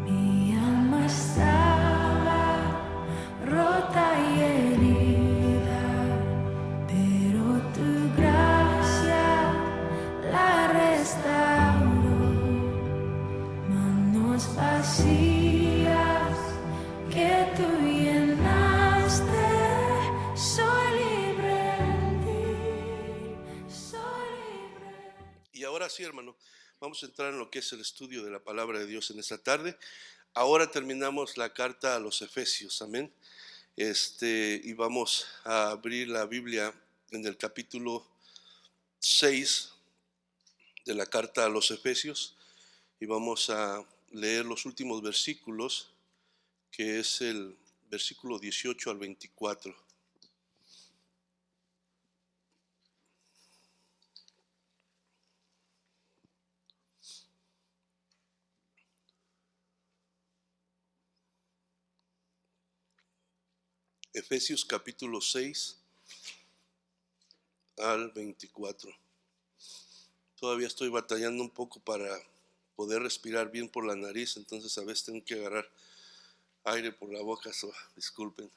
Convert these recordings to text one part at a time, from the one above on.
Mi alma estaba rota y herida, pero tu gracia la restauró. Manos vacías que tú llenaste, soy libre en ti, soy libre. Y ahora sí, hermano, vamos a entrar en lo que es el estudio de la palabra de Dios en esta tarde. Ahora terminamos la carta a los Efesios, amén. Y vamos a abrir la Biblia en el capítulo 6 de la carta a los Efesios y vamos a leer los últimos versículos, que es el versículo 18 al 24. Efesios capítulo 6 al 24. Todavía estoy batallando un poco para poder respirar bien por la nariz, entonces a veces tengo que agarrar aire por la boca, disculpen.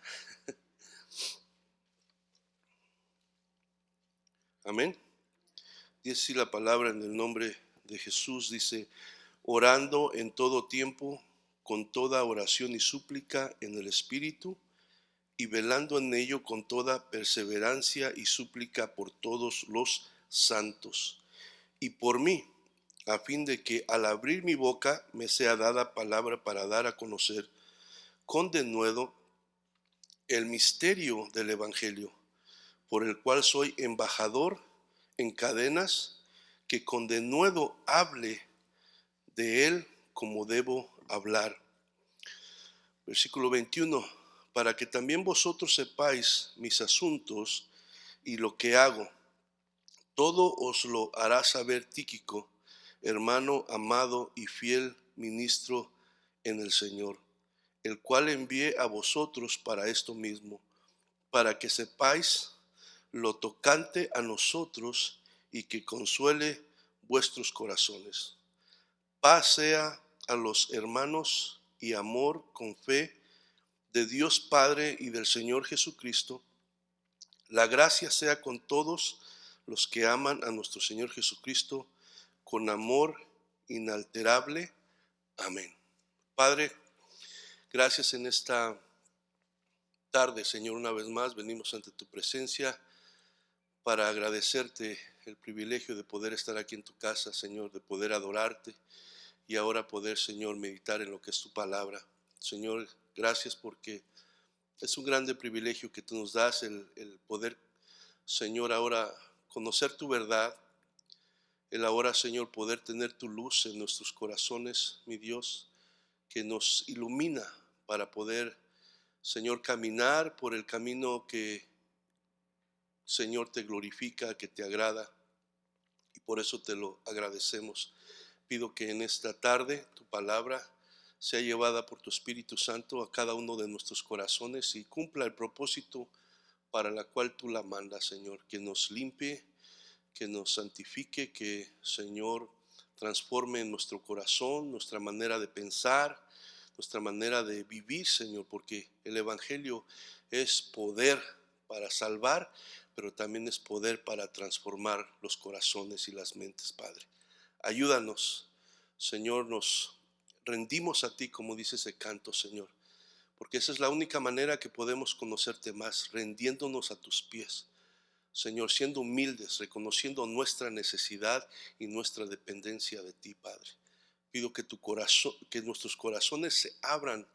Amén. Dice así la palabra en el nombre de Jesús, dice: orando en todo tiempo, con toda oración y súplica en el Espíritu, y velando en ello con toda perseverancia y súplica por todos los santos, y por mí, a fin de que al abrir mi boca me sea dada palabra para dar a conocer con denuedo el misterio del Evangelio, por el cual soy embajador en cadenas, que con denuedo hable de él como debo hablar. Versículo 21, para que también vosotros sepáis mis asuntos y lo que hago. Todo os lo hará saber Tíquico, hermano amado y fiel ministro en el Señor, el cual envié a vosotros para esto mismo, para que sepáis lo tocante a nosotros y que consuele vuestros corazones. Paz sea a los hermanos y amor con fe de Dios Padre y del Señor Jesucristo. La gracia sea con todos los que aman a nuestro Señor Jesucristo con amor inalterable. Amén. Padre, gracias en esta tarde, Señor, una vez más venimos ante tu presencia para agradecerte el privilegio de poder estar aquí en tu casa, Señor, de poder adorarte y ahora poder, Señor, meditar en lo que es tu palabra. Señor, gracias porque es un grande privilegio que tú nos das el poder, Señor, ahora conocer tu verdad, el ahora, Señor, poder tener tu luz en nuestros corazones, mi Dios, que nos ilumina para poder, Señor, caminar por el camino que, Señor, te glorifica, que te agrada, y por eso te lo agradecemos. Pido que en esta tarde tu palabra sea llevada por tu Espíritu Santo a cada uno de nuestros corazones y cumpla el propósito para la cual tú la mandas, Señor, que nos limpie, que nos santifique, que, Señor, transforme nuestro corazón, nuestra manera de pensar, nuestra manera de vivir, Señor, porque el Evangelio es poder para salvar, pero también es poder para transformar los corazones y las mentes, Padre. Ayúdanos, Señor, nos rendimos a ti, como dice ese canto, Señor, porque esa es la única manera que podemos conocerte más, rendiéndonos a tus pies, Señor, siendo humildes, reconociendo nuestra necesidad y nuestra dependencia de ti, Padre. Pido que tu corazón, que nuestros corazones se abran,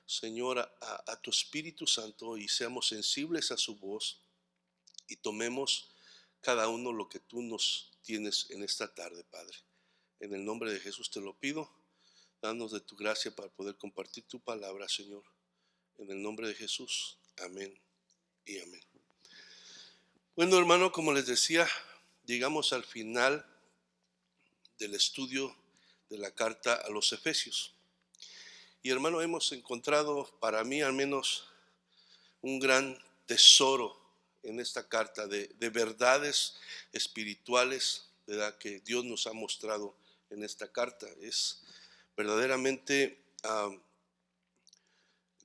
Señor, a tu Espíritu Santo y seamos sensibles a su voz y tomemos cada uno lo que tú nos tienes en esta tarde, Padre. En el nombre de Jesús te lo pido. Danos de tu gracia para poder compartir tu palabra, Señor. En el nombre de Jesús. Amén y amén. Bueno, hermano, como les decía, llegamos al final del estudio de la carta a los Efesios. Y hermano, hemos encontrado, para mí al menos, un gran tesoro en esta carta de verdades espirituales ¿verdad?, que Dios nos ha mostrado en esta carta. Es verdaderamente,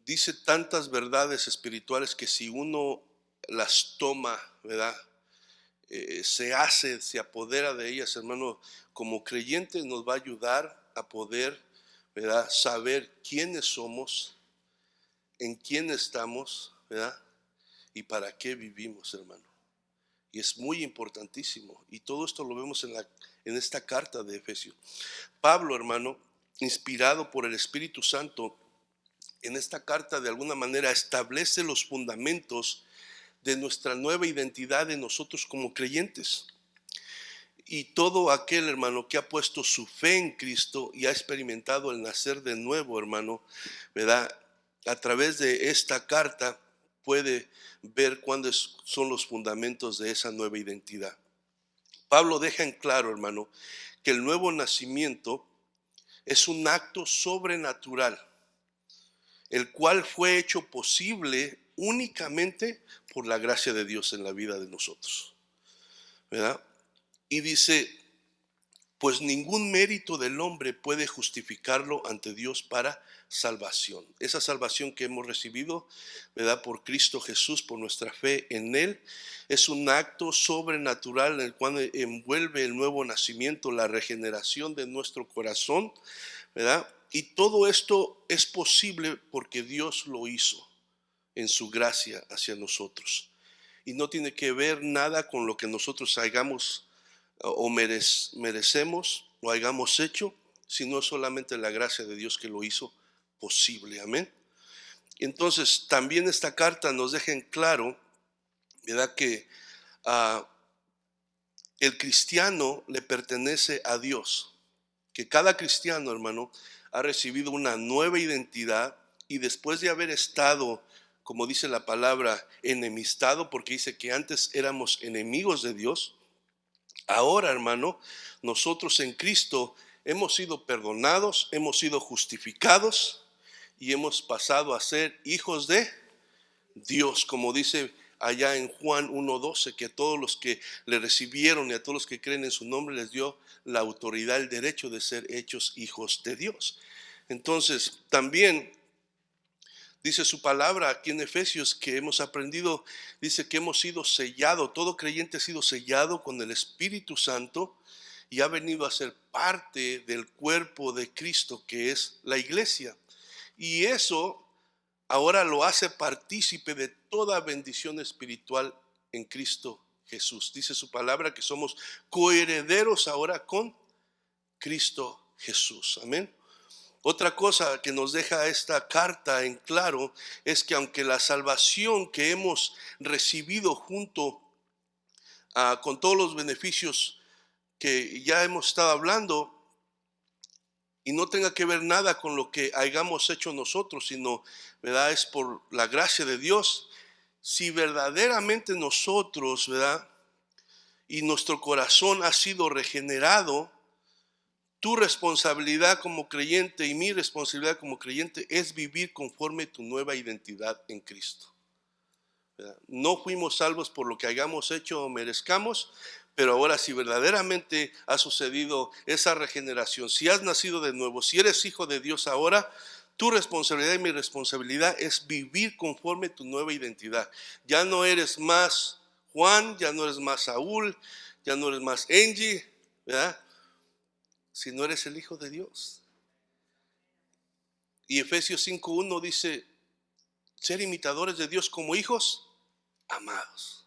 dice tantas verdades espirituales que si uno las toma, ¿verdad?, se apodera de ellas, hermano, como creyentes nos va a ayudar a poder, ¿verdad?, saber quiénes somos, en quién estamos, ¿verdad?, y para qué vivimos, hermano. Y es muy importantísimo. Y todo esto lo vemos en esta carta de Efesios. Pablo, hermano, inspirado por el Espíritu Santo, en esta carta de alguna manera establece los fundamentos de nuestra nueva identidad de nosotros como creyentes. Y todo aquel, hermano, que ha puesto su fe en Cristo y ha experimentado el nacer de nuevo, hermano, ¿verdad?, a través de esta carta puede ver cuáles son los fundamentos de esa nueva identidad. Pablo deja en claro, hermano, que el nuevo nacimiento es un acto sobrenatural, el cual fue hecho posible únicamente por la gracia de Dios en la vida de nosotros, ¿verdad? Y dice, pues ningún mérito del hombre puede justificarlo ante Dios para salvación. Esa salvación que hemos recibido, ¿verdad?, por Cristo Jesús, por nuestra fe en Él, es un acto sobrenatural en el cual envuelve el nuevo nacimiento, la regeneración de nuestro corazón, ¿verdad? Y todo esto es posible porque Dios lo hizo en su gracia hacia nosotros. Y no tiene que ver nada con lo que nosotros hayamos o merecemos o hayamos hecho, sino solamente la gracia de Dios que lo hizo posible. Amén. Entonces, también esta carta nos deja en claro, ¿verdad?, que el cristiano le pertenece a Dios. Que cada cristiano, hermano, ha recibido una nueva identidad y después de haber estado, como dice la palabra, enemistado, porque dice que antes éramos enemigos de Dios, ahora, hermano, nosotros en Cristo hemos sido perdonados, hemos sido justificados y hemos pasado a ser hijos de Dios, como dice allá en Juan 1:12, que a todos los que le recibieron y a todos los que creen en su nombre les dio la autoridad, el derecho de ser hechos hijos de Dios. Entonces, también dice su palabra aquí en Efesios que hemos aprendido, dice que hemos sido sellados, todo creyente ha sido sellado con el Espíritu Santo y ha venido a ser parte del cuerpo de Cristo, que es la iglesia. Y eso ahora lo hace partícipe de toda bendición espiritual en Cristo Jesús. Dice su palabra que somos coherederos ahora con Cristo Jesús. Amén. Otra cosa que nos deja esta carta en claro es que aunque la salvación que hemos recibido junto con todos los beneficios que ya hemos estado hablando, y no tenga que ver nada con lo que hayamos hecho nosotros, sino, ¿verdad?, es por la gracia de Dios. Si verdaderamente nosotros, ¿verdad?, y nuestro corazón ha sido regenerado, tu responsabilidad como creyente y mi responsabilidad como creyente es vivir conforme tu nueva identidad en Cristo, ¿verdad? No fuimos salvos por lo que hayamos hecho o merezcamos, pero ahora si verdaderamente ha sucedido esa regeneración, si has nacido de nuevo, si eres hijo de Dios ahora, tu responsabilidad y mi responsabilidad es vivir conforme tu nueva identidad. Ya no eres más Juan, ya no eres más Saúl, ya no eres más Angie, ¿verdad?, si no eres el hijo de Dios. Y Efesios 5:1 dice, ser imitadores de Dios como hijos amados.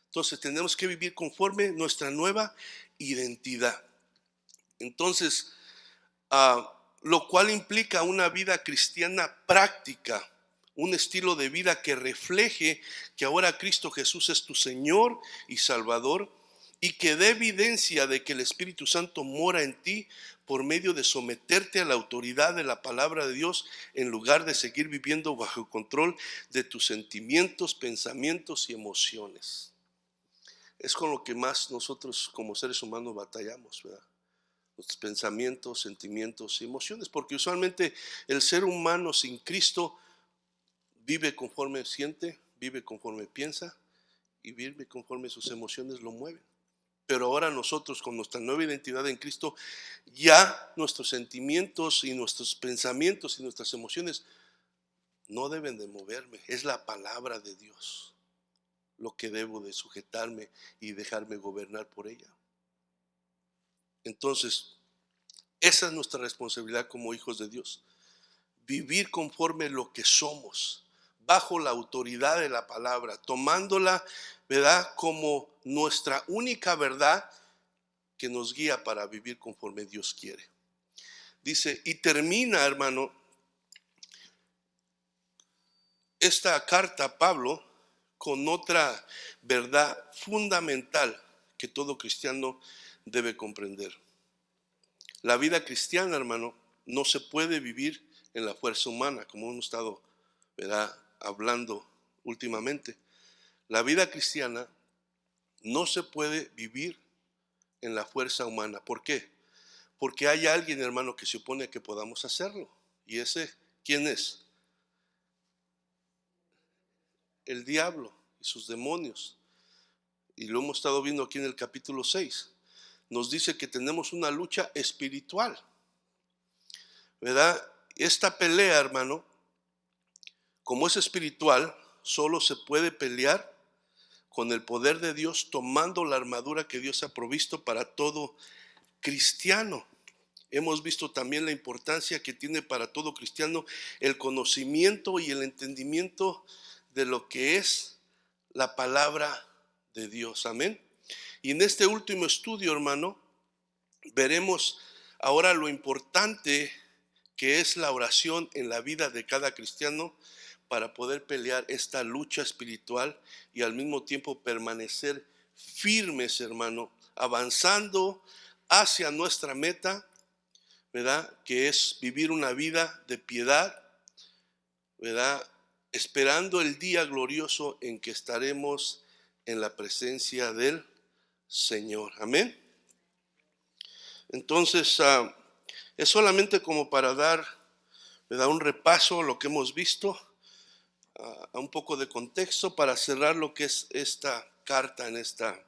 Entonces tenemos que vivir conforme nuestra nueva identidad. Entonces, lo cual implica una vida cristiana práctica, un estilo de vida que refleje que ahora Cristo Jesús es tu Señor y Salvador, y que dé evidencia de que el Espíritu Santo mora en ti por medio de someterte a la autoridad de la palabra de Dios en lugar de seguir viviendo bajo el control de tus sentimientos, pensamientos y emociones. Es con lo que más nosotros como seres humanos batallamos, ¿verdad? Nuestros pensamientos, sentimientos y emociones, porque usualmente el ser humano sin Cristo vive conforme siente, vive conforme piensa y vive conforme sus emociones lo mueven. Pero ahora nosotros, con nuestra nueva identidad en Cristo, ya nuestros sentimientos y nuestros pensamientos y nuestras emociones no deben de moverme. Es la palabra de Dios lo que debo de sujetarme y dejarme gobernar por ella. Entonces, esa es nuestra responsabilidad como hijos de Dios. Vivir conforme lo que somos, bajo la autoridad de la palabra, tomándola, ¿verdad?, como nuestra única verdad que nos guía para vivir conforme Dios quiere. Dice, y termina, hermano, esta carta Pablo con otra verdad fundamental que todo cristiano debe comprender. La vida cristiana, hermano, no se puede vivir en la fuerza humana, como hemos estado, ¿verdad?, hablando últimamente. La vida cristiana no se puede vivir en la fuerza humana. ¿Por qué? Porque hay alguien, hermano, que se opone a que podamos hacerlo. ¿Y ese quién es? El diablo y sus demonios. Y lo hemos estado viendo aquí en el capítulo 6. Nos dice que tenemos una lucha espiritual, ¿verdad? Esta pelea, hermano, como es espiritual, solo se puede pelear con el poder de Dios, tomando la armadura que Dios ha provisto para todo cristiano. Hemos visto también la importancia que tiene para todo cristiano el conocimiento y el entendimiento de lo que es la palabra de Dios. Amén. Y en este último estudio, hermano, veremos ahora lo importante que es la oración en la vida de cada cristiano para poder pelear esta lucha espiritual y al mismo tiempo permanecer firmes, hermano, avanzando hacia nuestra meta, ¿verdad?, que es vivir una vida de piedad, ¿verdad?, esperando el día glorioso en que estaremos en la presencia del Señor. Amén. Entonces, es solamente como para dar, ¿verdad?, un repaso a lo que hemos visto, a un poco de contexto para cerrar lo que es esta carta en esta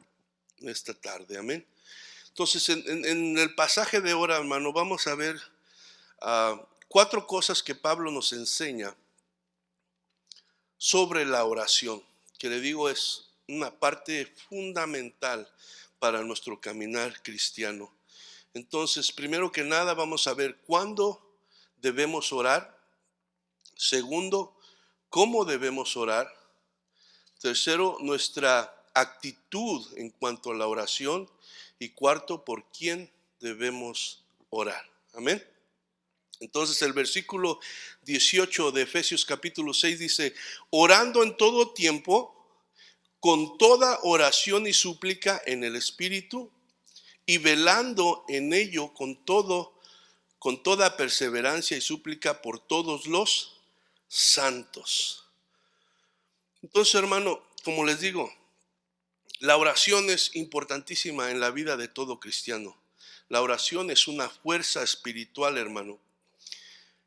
tarde. Amén. Entonces, en el pasaje de ahora, hermano, vamos a ver 4 cosas que Pablo nos enseña sobre la oración, que le digo es una parte fundamental para nuestro caminar cristiano. Entonces, primero que nada, vamos a ver cuándo debemos orar. Segundo, cómo debemos orar. Tercero, nuestra actitud en cuanto a la oración. Y cuarto, por quién debemos orar. Amén. Entonces el versículo 18 de Efesios capítulo 6 dice, orando en todo tiempo, con toda oración y súplica en el Espíritu, y velando en ello con toda perseverancia y súplica por todos los santos. Entonces, hermano, como les digo, la oración es importantísima en la vida de todo cristiano. La oración es una fuerza espiritual, hermano.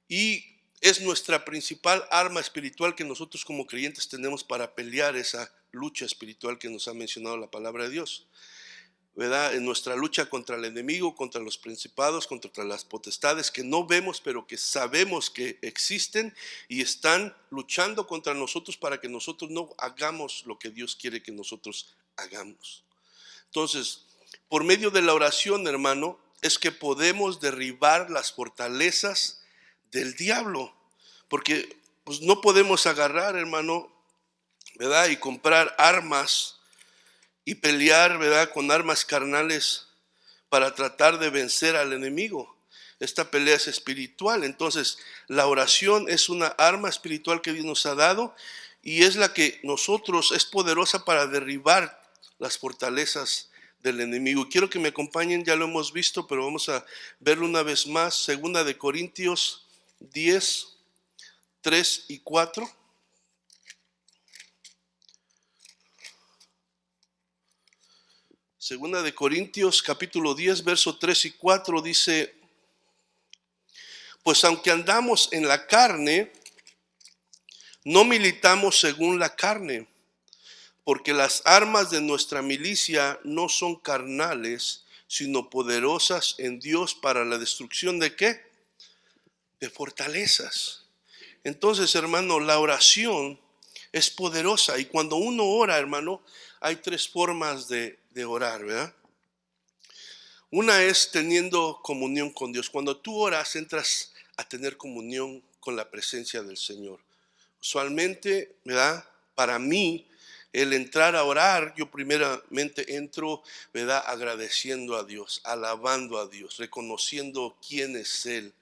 Y es nuestra principal arma espiritual que nosotros como creyentes tenemos para pelear esa lucha espiritual que nos ha mencionado la palabra de Dios, ¿verdad? En nuestra lucha contra el enemigo, contra los principados, contra las potestades que no vemos, pero que sabemos que existen y están luchando contra nosotros para que nosotros no hagamos lo que Dios quiere que nosotros hagamos. Entonces, por medio de la oración, hermano, es que podemos derribar las fortalezas del diablo, porque pues no podemos agarrar, hermano, ¿verdad?, y comprar armas y pelear, ¿verdad?, con armas carnales para tratar de vencer al enemigo. Esta pelea es espiritual. Entonces la oración es una arma espiritual que Dios nos ha dado y es la que es poderosa para derribar las fortalezas del enemigo. Quiero que me acompañen, ya lo hemos visto, pero vamos a verlo una vez más. Segunda de Corintios 10, 3 y 4. Segunda de Corintios capítulo 10, verso 3 y 4 dice, pues aunque andamos en la carne, no militamos según la carne, Porque las armas de nuestra milicia no son carnales, sino poderosas en Dios para la destrucción ¿de qué? De fortalezas. Entonces, hermano, la oración es poderosa. Y cuando uno ora, hermano, hay tres formas de orar, ¿verdad? Una es teniendo comunión con Dios. Cuando tú oras, entras a tener comunión con la presencia del Señor. Usualmente, ¿verdad? Para mí, el entrar a orar, yo primeramente entro, ¿verdad? Agradeciendo a Dios, alabando a Dios, reconociendo quién es Él,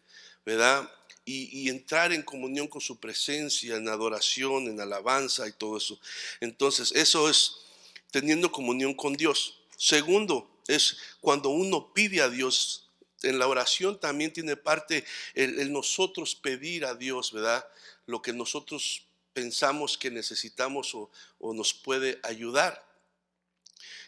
¿verdad? Y entrar en comunión con su presencia, en adoración, en alabanza y todo eso. Entonces, eso es teniendo comunión con Dios. Segundo, es cuando uno pide a Dios. En la oración también tiene parte el nosotros pedir a Dios, ¿verdad? Lo que nosotros pensamos que necesitamos o nos puede ayudar.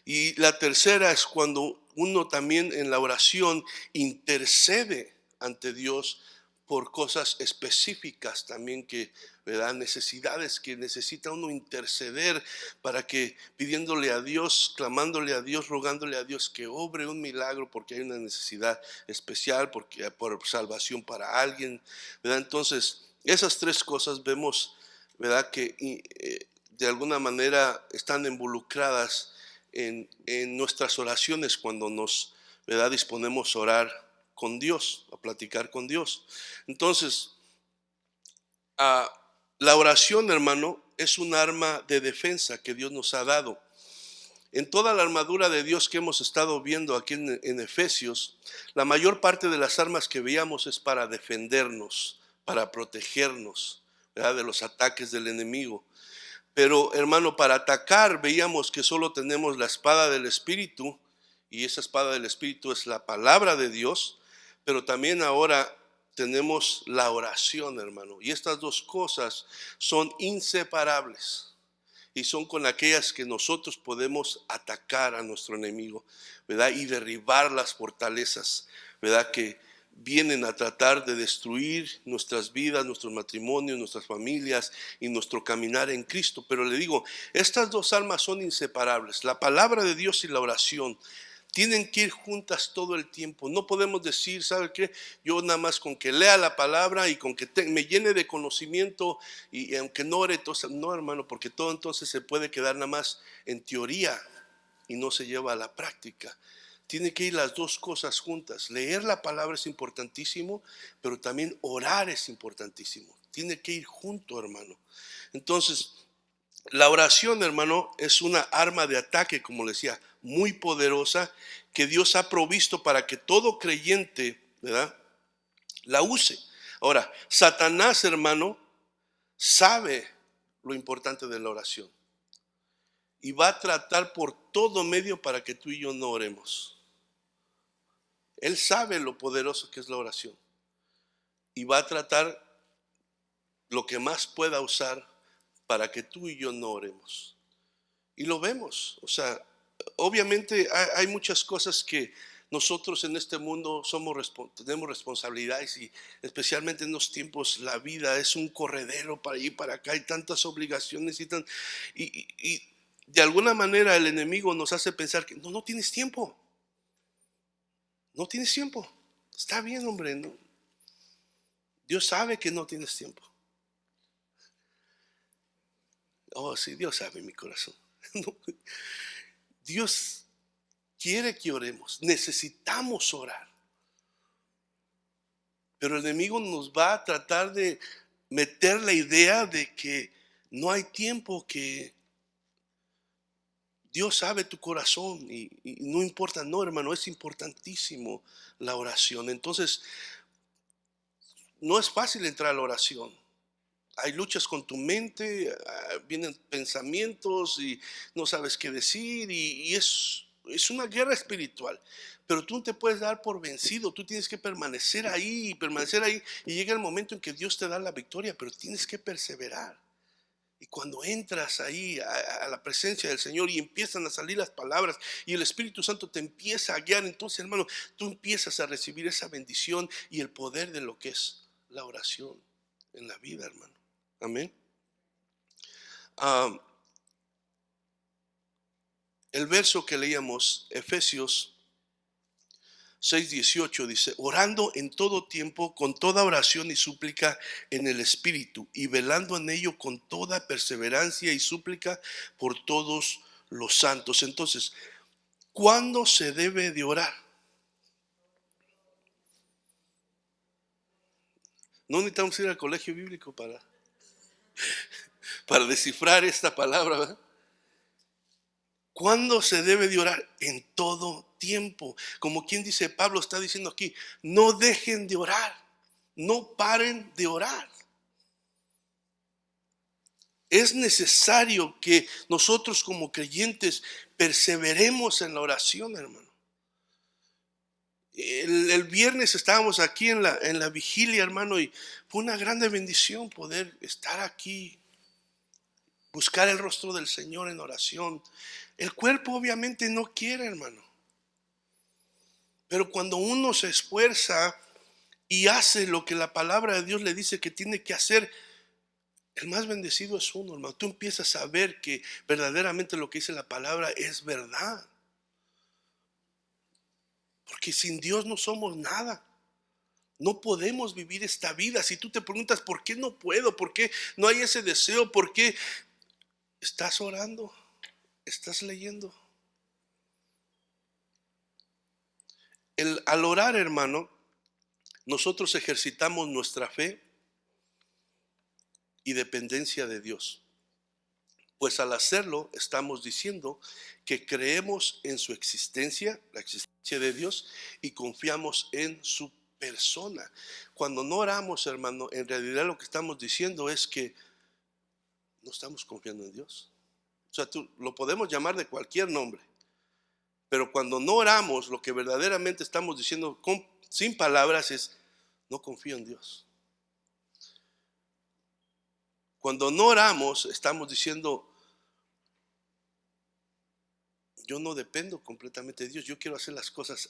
Y la tercera es cuando uno también en la oración intercede ante Dios por cosas específicas también que, ¿verdad? Necesidades que necesita uno interceder para que pidiéndole a Dios, clamándole a Dios, rogándole a Dios que obre un milagro porque hay una necesidad especial, porque por salvación para alguien, ¿verdad? Entonces, esas tres cosas vemos, ¿verdad? Que de alguna manera están involucradas en nuestras oraciones cuando nos, ¿verdad? Disponemos a orar con Dios, a platicar con Dios. Entonces, la oración, hermano, es un arma de defensa que Dios nos ha dado. En toda la armadura de Dios que hemos estado viendo aquí en Efesios, la mayor parte de las armas que veíamos es para defendernos, para protegernos, ¿verdad? De los ataques del enemigo. Pero hermano, para atacar veíamos que solo tenemos la espada del Espíritu, y esa espada del Espíritu es la palabra de Dios, pero también ahora tenemos la oración, hermano. Y estas dos cosas son inseparables y son con aquellas que nosotros podemos atacar a nuestro enemigo, ¿verdad? Y derribar las fortalezas, ¿verdad? Que vienen a tratar de destruir nuestras vidas, nuestros matrimonios, nuestras familias y nuestro caminar en Cristo. Pero le digo, estas dos armas son inseparables, la palabra de Dios y la oración. Tienen que ir juntas todo el tiempo. No podemos decir, ¿sabe qué? Yo nada más con que lea la palabra y con que me llene de conocimiento y aunque no ore, entonces, no, hermano, porque todo entonces se puede quedar nada más en teoría y no se lleva a la práctica. Tiene que ir las dos cosas juntas. Leer la palabra es importantísimo, pero también orar es importantísimo. Tiene que ir junto, hermano. Entonces, la oración, hermano, es una arma de ataque, como le decía, muy poderosa que Dios ha provisto para que todo creyente, ¿verdad?, la use. Ahora, Satanás, hermano, sabe lo importante de la oración y va a tratar por todo medio para que tú y yo no oremos. Él sabe lo poderoso que es la oración y va a tratar lo que más pueda usar para que tú y yo no oremos. Y lo vemos, o sea, obviamente hay muchas cosas que nosotros en este mundo tenemos responsabilidades y especialmente en los tiempos la vida es un corredero para ir para acá, hay tantas obligaciones y de alguna manera el enemigo nos hace pensar que no tienes tiempo, no tienes tiempo, está bien, hombre, no. Dios sabe que no tienes tiempo. Oh, sí, Dios sabe mi corazón. No. Dios quiere que oremos, necesitamos orar. Pero el enemigo nos va a tratar de meter la idea de que no hay tiempo, que Dios sabe tu corazón y no importa. No, hermano, es importantísimo la oración. Entonces, no es fácil entrar a la oración. Hay luchas con tu mente, vienen pensamientos y no sabes qué decir y es una guerra espiritual. Pero tú no te puedes dar por vencido, tú tienes que permanecer ahí y llega el momento en que Dios te da la victoria, pero tienes que perseverar. Y cuando entras ahí a la presencia del Señor y empiezan a salir las palabras y el Espíritu Santo te empieza a guiar, entonces, hermano, tú empiezas a recibir esa bendición y el poder de lo que es la oración en la vida, hermano. Amén. el verso que leíamos, Efesios 6:18, dice: orando en todo tiempo con toda oración y súplica en el Espíritu, y velando en ello con toda perseverancia y súplica por todos los santos. Entonces, ¿cuándo se debe de orar? No necesitamos ir al colegio bíblico para descifrar esta palabra, ¿verdad? ¿Cuándo se debe de orar? En todo tiempo. Como quien dice, Pablo está diciendo aquí, no dejen de orar, no paren de orar. Es necesario que nosotros como creyentes perseveremos en la oración, hermano. El viernes estábamos aquí en la vigilia, hermano, y fue una grande bendición poder estar aquí, buscar el rostro del Señor en oración. El cuerpo obviamente no quiere, hermano. Pero cuando uno se esfuerza y hace lo que la palabra de Dios le dice que tiene que hacer, el más bendecido es uno, hermano. Tú empiezas a ver que verdaderamente lo que dice la palabra es verdad. Porque sin Dios no somos nada. No podemos vivir esta vida. Si tú te preguntas por qué no puedo, por qué no hay ese deseo, por qué estás orando, estás leyendo. Al orar, hermano, nosotros ejercitamos nuestra fe y dependencia de Dios. Pues al hacerlo estamos diciendo que creemos en su existencia, la existencia de Dios, y confiamos en su persona. Cuando no oramos, hermano, en realidad lo que estamos diciendo es que no estamos confiando en Dios. O sea, lo podemos llamar de cualquier nombre, pero cuando no oramos, lo que verdaderamente estamos diciendo sin palabras es: no confío en Dios. Cuando no oramos, estamos diciendo: yo no dependo completamente de Dios, yo quiero hacer las cosas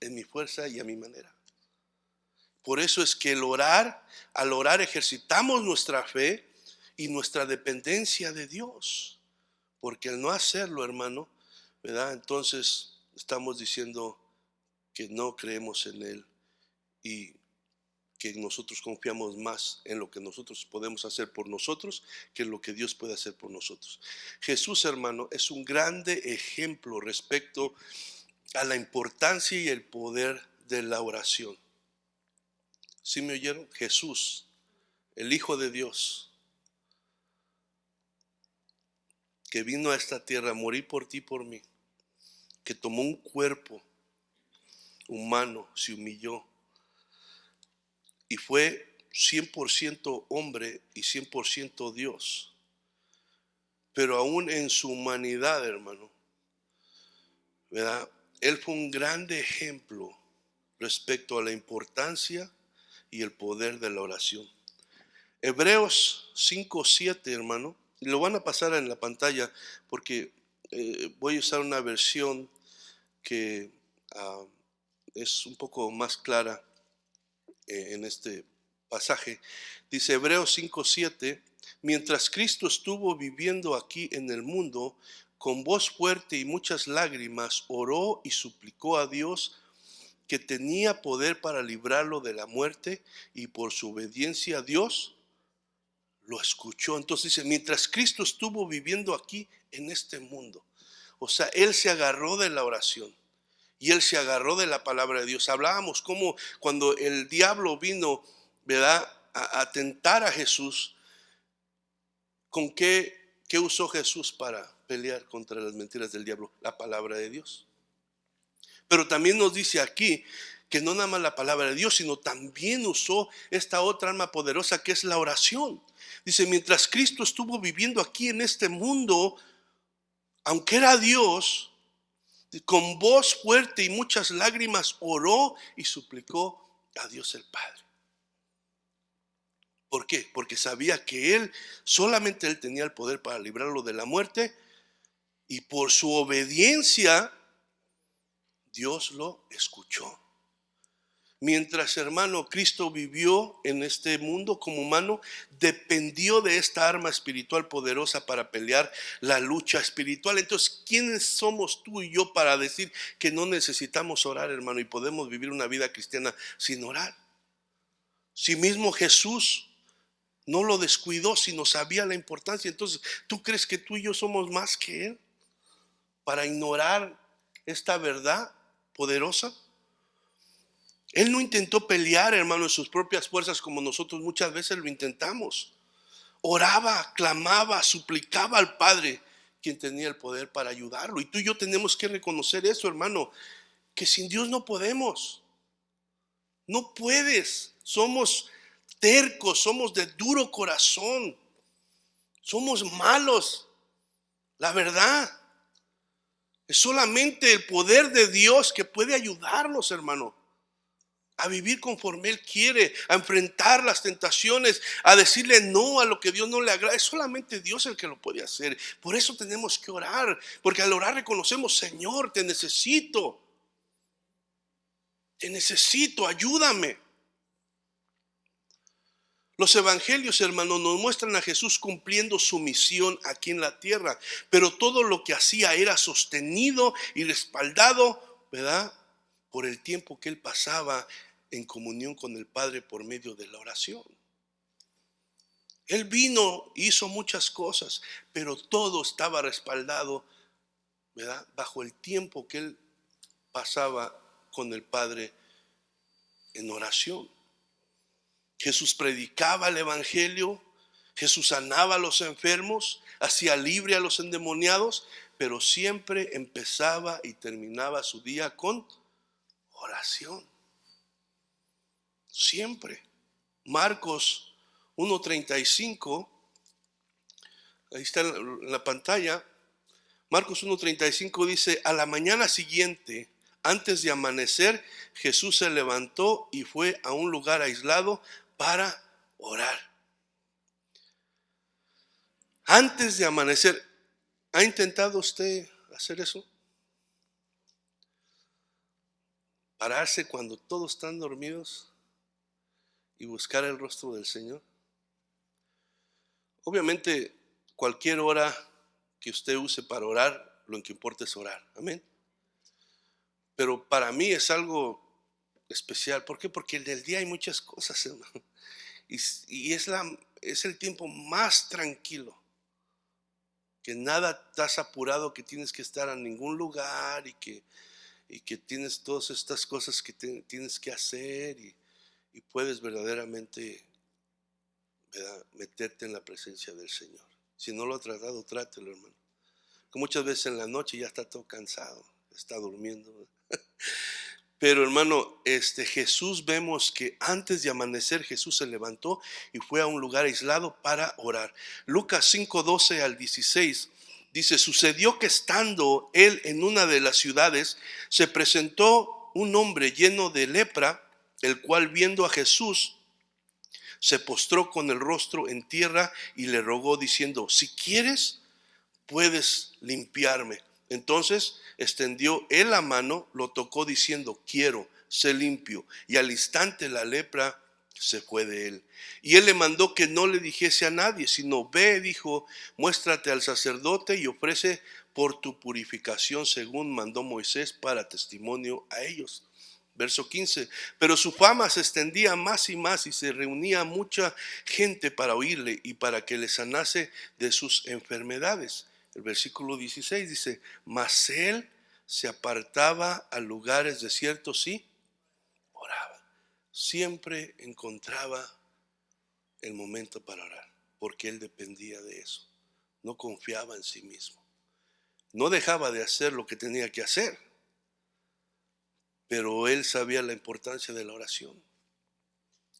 en mi fuerza y a mi manera. Por eso es que al orar ejercitamos nuestra fe y nuestra dependencia de Dios. Porque al no hacerlo, hermano, ¿verdad? Entonces estamos diciendo que no creemos en Él y que nosotros confiamos más en lo que nosotros podemos hacer por nosotros que en lo que Dios puede hacer por nosotros. Jesús, hermano, es un grande ejemplo respecto a la importancia y el poder de la oración. ¿Sí me oyeron? Jesús, el Hijo de Dios, que vino a esta tierra a morir por ti y por mí, que tomó un cuerpo humano, se humilló y fue 100% hombre y 100% Dios. Pero aún en su humanidad, hermano, ¿verdad? Él fue un grande ejemplo respecto a la importancia y el poder de la oración. Hebreos 5:7, hermano, y lo van a pasar en la pantalla porque voy a usar una versión que es un poco más clara en este pasaje. Dice Hebreos 5:7: mientras Cristo estuvo viviendo aquí en el mundo, con voz fuerte y muchas lágrimas, oró y suplicó a Dios, que tenía poder para librarlo de la muerte, y por su obediencia a Dios lo escuchó. Entonces dice, mientras Cristo estuvo viviendo aquí en este mundo, o sea, Él se agarró de la oración y Él se agarró de la palabra de Dios. Hablábamos como cuando el diablo vino, ¿verdad?, a tentar a Jesús, ¿con qué usó Jesús para pelear contra las mentiras del diablo? La palabra de Dios. Pero también nos dice aquí que no nada más la palabra de Dios, sino también usó esta otra arma poderosa que es la oración. Dice, mientras Cristo estuvo viviendo aquí en este mundo, aunque era Dios, con voz fuerte y muchas lágrimas oró y suplicó a Dios el Padre. ¿Por qué? Porque sabía que solamente Él tenía el poder para librarlo de la muerte, y por su obediencia Dios lo escuchó. Mientras, hermano, Cristo vivió en este mundo como humano, dependió de esta arma espiritual poderosa para pelear la lucha espiritual. Entonces, ¿quiénes somos tú y yo para decir que no necesitamos orar, hermano, y podemos vivir una vida cristiana sin orar? Si mismo Jesús no lo descuidó, sino sabía la importancia. Entonces, ¿tú crees que tú y yo somos más que Él para ignorar esta verdad poderosa? Él no intentó pelear, hermano, en sus propias fuerzas como nosotros muchas veces lo intentamos. Oraba, clamaba, suplicaba al Padre, quien tenía el poder para ayudarlo. Y tú y yo tenemos que reconocer eso, hermano, que sin Dios no podemos. No puedes. Somos tercos, somos de duro corazón. Somos malos. La verdad. Es solamente el poder de Dios que puede ayudarnos, hermano, a vivir conforme Él quiere, a enfrentar las tentaciones, a decirle no a lo que Dios no le agrada. Es solamente Dios el que lo puede hacer. Por eso tenemos que orar, porque al orar reconocemos: Señor, te necesito, ayúdame. Los evangelios, hermanos, nos muestran a Jesús cumpliendo su misión aquí en la tierra, pero todo lo que hacía era sostenido y respaldado, ¿verdad?, por el tiempo que Él pasaba en comunión con el Padre por medio de la oración. Él vino, hizo muchas cosas, pero todo estaba respaldado, ¿verdad?, bajo el tiempo que Él pasaba con el Padre en oración. Jesús predicaba el evangelio, Jesús sanaba a los enfermos, hacía libre a los endemoniados, pero siempre empezaba y terminaba su día con oración. Siempre. Marcos 1:35, ahí está en la pantalla. Marcos 1:35 dice: a la mañana siguiente, antes de amanecer, Jesús se levantó y fue a un lugar aislado para orar. Antes de amanecer. ¿Ha intentado usted hacer eso? Pararse cuando todos están dormidos y buscar el rostro del Señor. Obviamente, cualquier hora que usted use para orar, lo que importa es orar. Amén. Pero para mí es algo especial. ¿Por qué? Porque en el día hay muchas cosas, hermano. Y es el tiempo más tranquilo. Que nada estás apurado, que tienes que estar en ningún lugar y que tienes todas estas cosas que tienes que hacer y puedes verdaderamente, ¿verdad?, meterte en la presencia del Señor. Si no lo ha tratado, trátelo, hermano. Que muchas veces en la noche ya está todo cansado, está durmiendo. Pero, hermano, Jesús, vemos que antes de amanecer Jesús se levantó y fue a un lugar aislado para orar. Lucas 5:12 al 16 dice: sucedió que estando él en una de las ciudades, se presentó un hombre lleno de lepra, el cual, viendo a Jesús, se postró con el rostro en tierra y le rogó diciendo: si quieres, puedes limpiarme. Entonces extendió él la mano, lo tocó diciendo: quiero, sé limpio. Y al instante la lepra se fue de él. Y él le mandó que no le dijese a nadie, sino: ve, dijo, muéstrate al sacerdote y ofrece por tu purificación según mandó Moisés para testimonio a ellos. Verso 15, pero su fama se extendía más y más y se reunía mucha gente para oírle y para que le sanase de sus enfermedades. El versículo 16 dice: mas él se apartaba a lugares desiertos y oraba. Siempre encontraba el momento para orar, porque él dependía de eso. No confiaba en sí mismo. No dejaba de hacer lo que tenía que hacer, pero él sabía la importancia de la oración.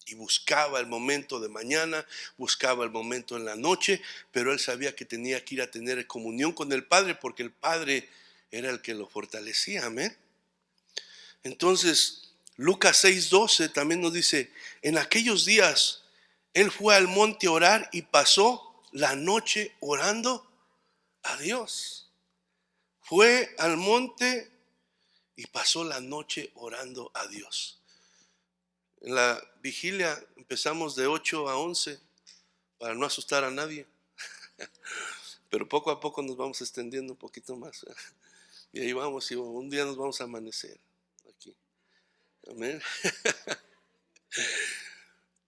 Y buscaba el momento de mañana, buscaba el momento en la noche, pero él sabía que tenía que ir a tener comunión con el Padre, porque el Padre era el que lo fortalecía. Amén. Entonces, Lucas 6:12 también nos dice: en aquellos días él fue al monte a orar y pasó la noche orando a Dios. Fue al monte y pasó la noche orando a Dios. En la vigilia empezamos de 8 a 11 para no asustar a nadie, pero poco a poco nos vamos extendiendo un poquito más. Y ahí vamos, y un día nos vamos a amanecer aquí. Amén.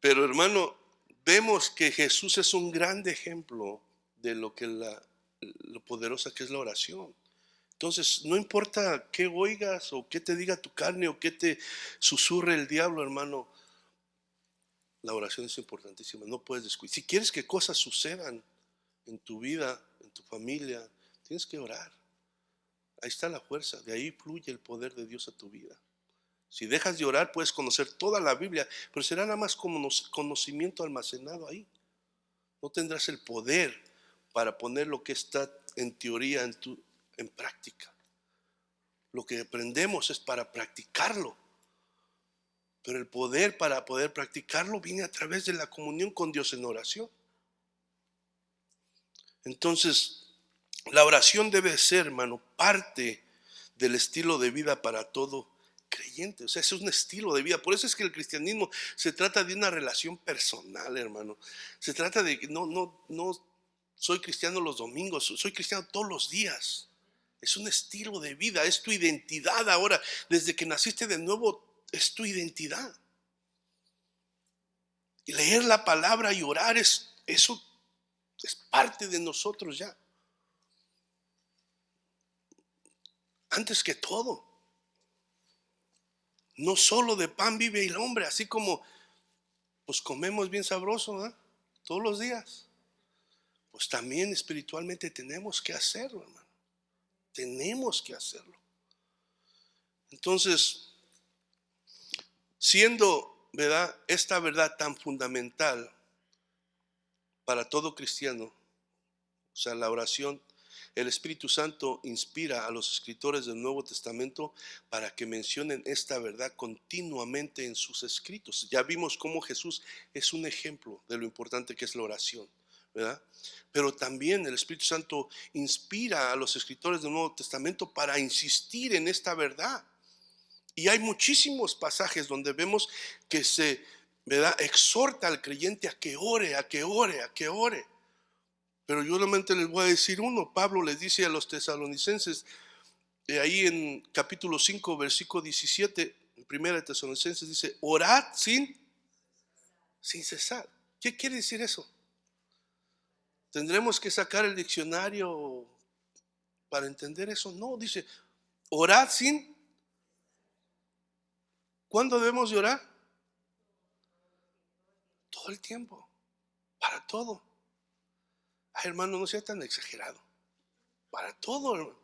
Pero hermano, vemos que Jesús es un grande ejemplo de lo poderosa que es la oración. Entonces, no importa qué oigas o qué te diga tu carne o qué te susurre el diablo, hermano, la oración es importantísima, no puedes descuidar. Si quieres que cosas sucedan en tu vida, en tu familia, tienes que orar. Ahí está la fuerza, de ahí fluye el poder de Dios a tu vida. Si dejas de orar, puedes conocer toda la Biblia, pero será nada más como conocimiento almacenado ahí. No tendrás el poder para poner lo que está en teoría en práctica. Lo que aprendemos es para practicarlo. Pero el poder para poder practicarlo viene a través de la comunión con Dios en oración. Entonces, la oración debe ser, hermano, parte del estilo de vida para todo creyente. O sea, es un estilo de vida. Por eso es que el cristianismo se trata de una relación personal, hermano. Se trata de que no soy cristiano los domingos, soy cristiano todos los días. Es un estilo de vida, es tu identidad ahora. Desde que naciste de nuevo, es tu identidad. Y leer la palabra y orar, eso es parte de nosotros ya. Antes que todo. No solo de pan vive el hombre, así como pues comemos bien sabroso, ¿eh? Todos los días. Pues también espiritualmente tenemos que hacerlo, hermano. Tenemos que hacerlo. Entonces, siendo, ¿verdad?, esta verdad tan fundamental para todo cristiano, o sea, la oración, el Espíritu Santo inspira a los escritores del Nuevo Testamento para que mencionen esta verdad continuamente en sus escritos. Ya vimos cómo Jesús es un ejemplo de lo importante que es la oración, ¿verdad? Pero también el Espíritu Santo inspira a los escritores del Nuevo Testamento para insistir en esta verdad. Y hay muchísimos pasajes donde vemos que ¿verdad?, exhorta al creyente a que ore, a que ore, a que ore. Pero yo solamente les voy a decir uno. Pablo les dice a los tesalonicenses, ahí en capítulo 5, versículo 17, en primera de Tesalonicenses dice, orad sin cesar. ¿Qué quiere decir eso? ¿Tendremos que sacar el diccionario para entender eso? No, dice, orad sin. ¿Cuándo debemos de orar? Todo el tiempo, para todo. Ay, hermano, no sea tan exagerado. Para todo, hermano.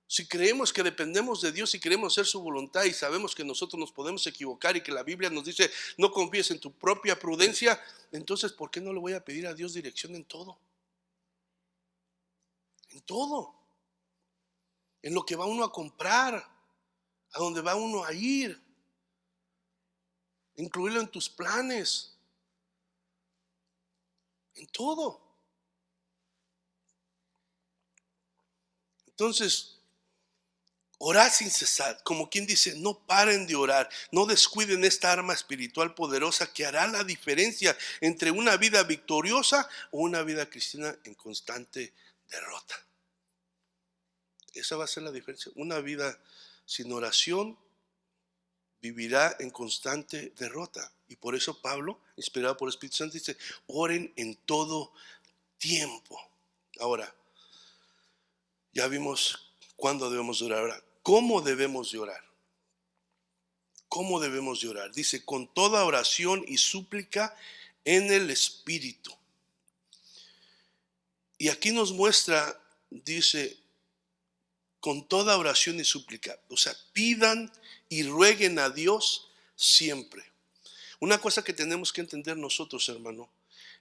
Si creemos que dependemos de Dios y queremos hacer su voluntad y sabemos que nosotros nos podemos equivocar y que la Biblia nos dice no confíes en tu propia prudencia, entonces ¿por qué no le voy a pedir a Dios dirección en todo? En todo. En lo que va uno a comprar, a donde va uno a ir. Incluirlo en tus planes. En todo. Entonces, orad sin cesar, como quien dice, no paren de orar, no descuiden esta arma espiritual poderosa que hará la diferencia entre una vida victoriosa o una vida cristiana en constante derrota. Esa va a ser la diferencia. Una vida sin oración vivirá en constante derrota. Y por eso Pablo, inspirado por el Espíritu Santo, dice, oren en todo tiempo. Ahora, ya vimos cuándo debemos de orar. Ahora, ¿cómo debemos de orar? ¿Cómo debemos de orar? Dice, con toda oración y súplica en el Espíritu. Y aquí nos muestra, dice, con toda oración y súplica. O sea, pidan y rueguen a Dios siempre. Una cosa que tenemos que entender nosotros, hermano,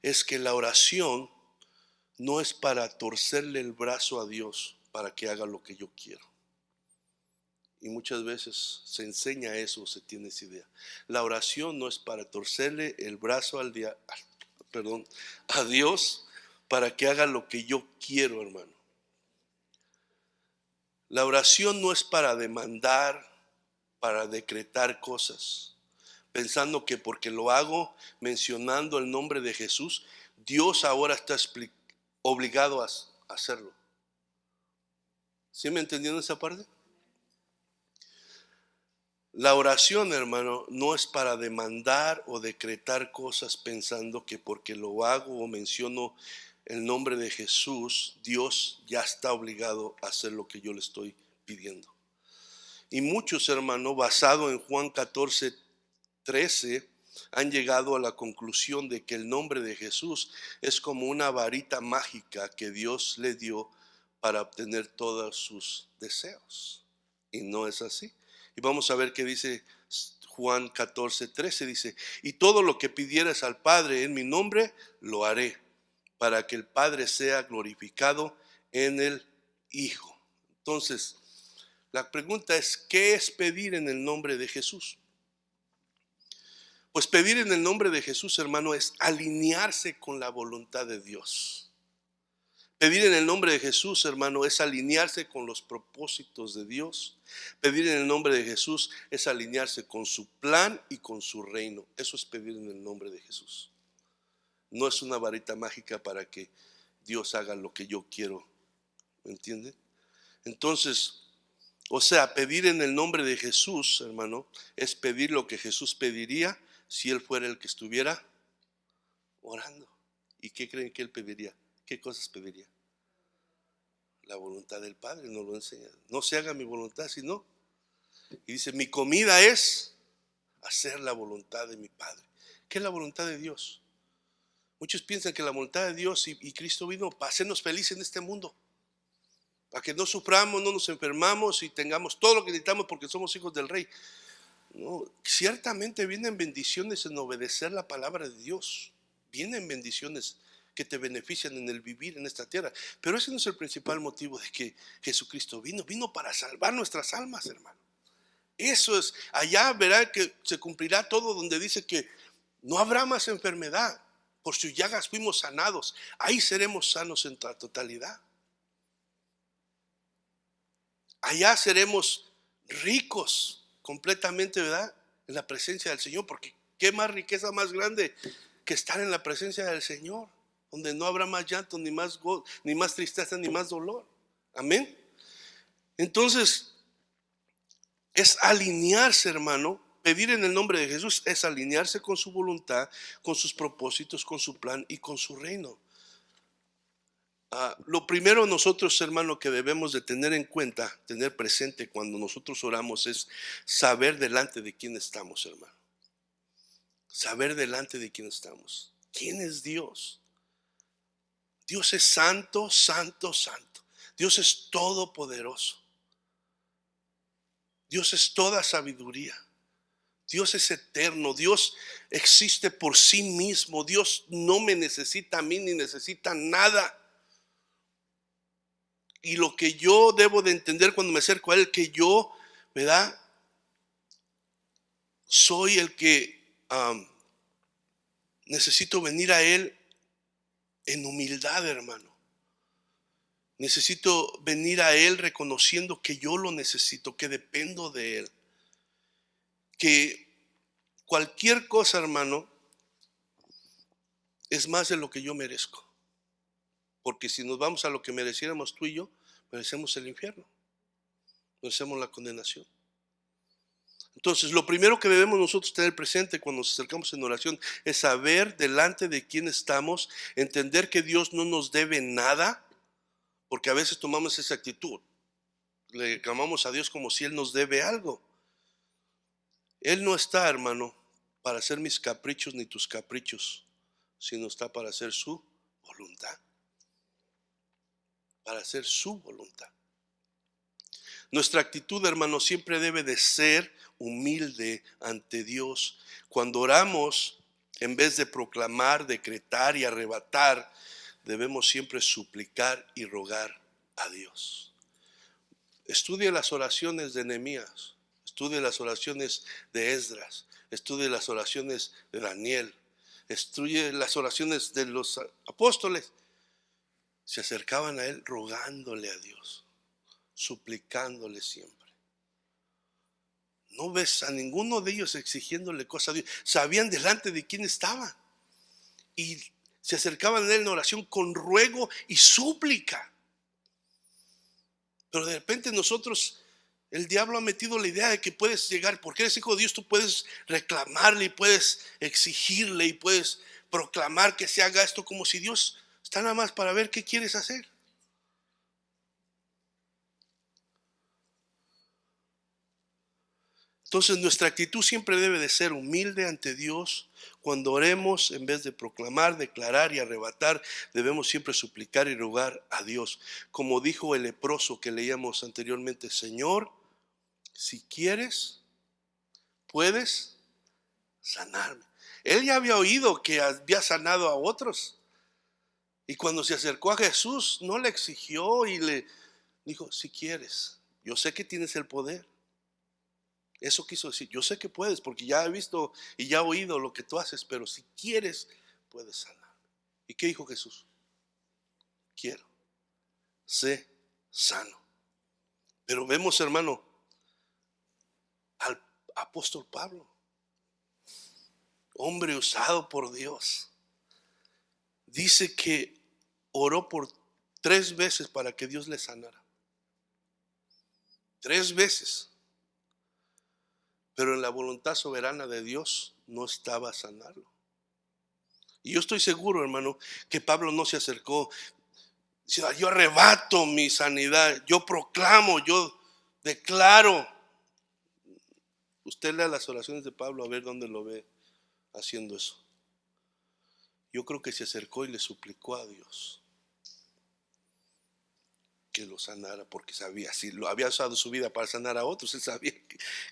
es que la oración no es para torcerle el brazo a Dios para que haga lo que yo quiero. Y muchas veces se enseña eso, se tiene esa idea. La oración no es para torcerle el brazo a Dios para que haga lo que yo quiero, hermano. La oración no es para demandar, para decretar cosas, pensando que porque lo hago mencionando el nombre de Jesús, Dios ahora está obligado a hacerlo. ¿Sí me entendieron esa parte? La oración, hermano, no es para demandar o decretar cosas pensando que porque lo hago o menciono el nombre de Jesús, Dios ya está obligado a hacer lo que yo le estoy pidiendo. Y muchos, hermanos, basado en Juan 14:13, han llegado a la conclusión de que el nombre de Jesús es como una varita mágica que Dios le dio para obtener todos sus deseos. Y no es así. Y vamos a ver qué dice Juan 14:13. Dice: y todo lo que pidieras al Padre en mi nombre, lo haré, para que el Padre sea glorificado en el Hijo. Entonces, la pregunta es, ¿qué es pedir en el nombre de Jesús? Pues pedir en el nombre de Jesús, hermano, es alinearse con la voluntad de Dios. Pedir en el nombre de Jesús, hermano, es alinearse con los propósitos de Dios. Pedir en el nombre de Jesús es alinearse con su plan y con su reino. Eso es pedir en el nombre de Jesús. No es una varita mágica para que Dios haga lo que yo quiero. ¿Me entienden? Entonces, o sea, pedir en el nombre de Jesús, hermano, es pedir lo que Jesús pediría si Él fuera el que estuviera orando. ¿Y qué creen que Él pediría? ¿Qué cosas pediría? La voluntad del Padre, nos lo enseña. No se haga mi voluntad, sino. Y dice, mi comida es hacer la voluntad de mi Padre. ¿Qué es la voluntad de Dios? Muchos piensan que la voluntad de Dios y Cristo vino para hacernos felices en este mundo, para que no suframos, no nos enfermamos y tengamos todo lo que necesitamos porque somos hijos del Rey. No, ciertamente vienen bendiciones en obedecer la palabra de Dios. Vienen bendiciones que te benefician en el vivir en esta tierra. Pero ese no es el principal motivo de que Jesucristo vino. Vino para salvar nuestras almas, hermano. Eso es, allá verá que se cumplirá todo donde dice que no habrá más enfermedad. Por sus llagas fuimos sanados. Ahí seremos sanos en la totalidad. Allá seremos ricos completamente, ¿verdad? En la presencia del Señor, porque qué más riqueza más grande que estar en la presencia del Señor, donde no habrá más llanto, ni más tristeza, ni más dolor. Amén. Entonces, es alinearse, hermano. Pedir en el nombre de Jesús es alinearse con su voluntad, con sus propósitos, con su plan y con su reino. Lo primero nosotros, hermano, que debemos de tener en cuenta, tener presente cuando nosotros oramos es saber delante de quién estamos, hermano. Saber delante de quién estamos. ¿Quién es Dios? Dios es santo, santo, santo. Dios es todopoderoso. Dios es toda sabiduría. Dios es eterno. Dios existe por sí mismo. Dios no me necesita a mí ni necesita nada. Y lo que yo debo de entender cuando me acerco a Él, que yo, ¿verdad? Soy el que necesito venir a Él en humildad, hermano. Necesito venir a Él reconociendo que yo lo necesito, que dependo de Él. Que cualquier cosa, hermano, es más de lo que yo merezco. Porque si nos vamos a lo que mereciéramos tú y yo, merecemos el infierno, merecemos la condenación. Entonces, lo primero que debemos nosotros tener presente cuando nos acercamos en oración es saber delante de quién estamos, entender que Dios no nos debe nada, porque a veces tomamos esa actitud. Le clamamos a Dios como si Él nos debe algo. Él no está, hermano, para hacer mis caprichos ni tus caprichos, sino está para hacer su voluntad. Para hacer su voluntad. Nuestra actitud, hermano, siempre debe de ser humilde ante Dios. Cuando oramos, en vez de proclamar, decretar y arrebatar, debemos siempre suplicar y rogar a Dios. Estudie las oraciones de Nehemías, estudie las oraciones de Esdras, estudie las oraciones de Daniel, estudie las oraciones de los apóstoles. Se acercaban a Él rogándole a Dios, suplicándole siempre. no ves a ninguno de ellos exigiéndole cosas a Dios. Sabían delante de quién estaban y se acercaban a él en oración con ruego y súplica. Pero de repente nosotros, el diablo ha metido la idea de que puedes llegar, porque eres hijo de Dios, tú puedes reclamarle y puedes exigirle y puedes proclamar que se haga esto, como si Dios está nada más para ver qué quieres hacer. Entonces nuestra actitud siempre debe de ser humilde ante Dios. Cuando oremos, en vez de proclamar, declarar y arrebatar, debemos siempre suplicar y rogar a Dios. Como dijo el leproso que leíamos anteriormente: Señor, si quieres, puedes sanarme. Él ya había oído que había sanado a otros. Y cuando se acercó a Jesús, no le exigió y le dijo: si quieres, yo sé que tienes el poder. Eso quiso decir: yo sé que puedes, porque ya he visto y ya he oído lo que tú haces, pero si quieres, puedes sanar. ¿Y qué dijo Jesús? Quiero, sé sano. Pero vemos, hermano, al apóstol Pablo, hombre usado por Dios, dice que oró por 3 veces para que Dios le sanara. 3 veces. Pero en la voluntad soberana de Dios no estaba sanarlo. Y yo estoy seguro, hermano, que Pablo no se acercó diciendo: yo arrebato mi sanidad, yo proclamo, yo declaro. Usted lea las oraciones de Pablo a ver dónde lo ve haciendo eso. Yo creo que se acercó y le suplicó a Dios que lo sanara, porque sabía, si lo había usado su vida para sanar a otros, él sabía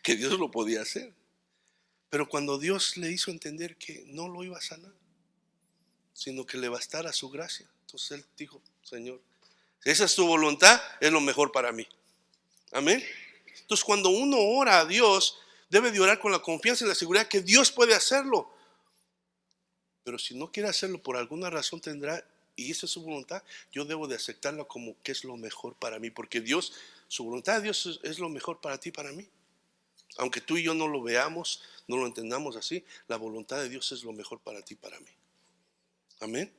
que Dios lo podía hacer. Pero cuando Dios le hizo entender que no lo iba a sanar, sino que le bastara su gracia, entonces él dijo: Señor, si esa es tu voluntad, es lo mejor para mí. Amén. Entonces cuando uno ora a Dios, debe de orar con la confianza y la seguridad que Dios puede hacerlo. Pero si no quiere hacerlo, por alguna razón tendrá, y esa es su voluntad, yo debo de aceptarla como que es lo mejor para mí, porque Dios, su voluntad de Dios es lo mejor para ti y para mí. Aunque tú y yo no lo veamos, no lo entendamos así, la voluntad de Dios es lo mejor para ti y para mí. Amén.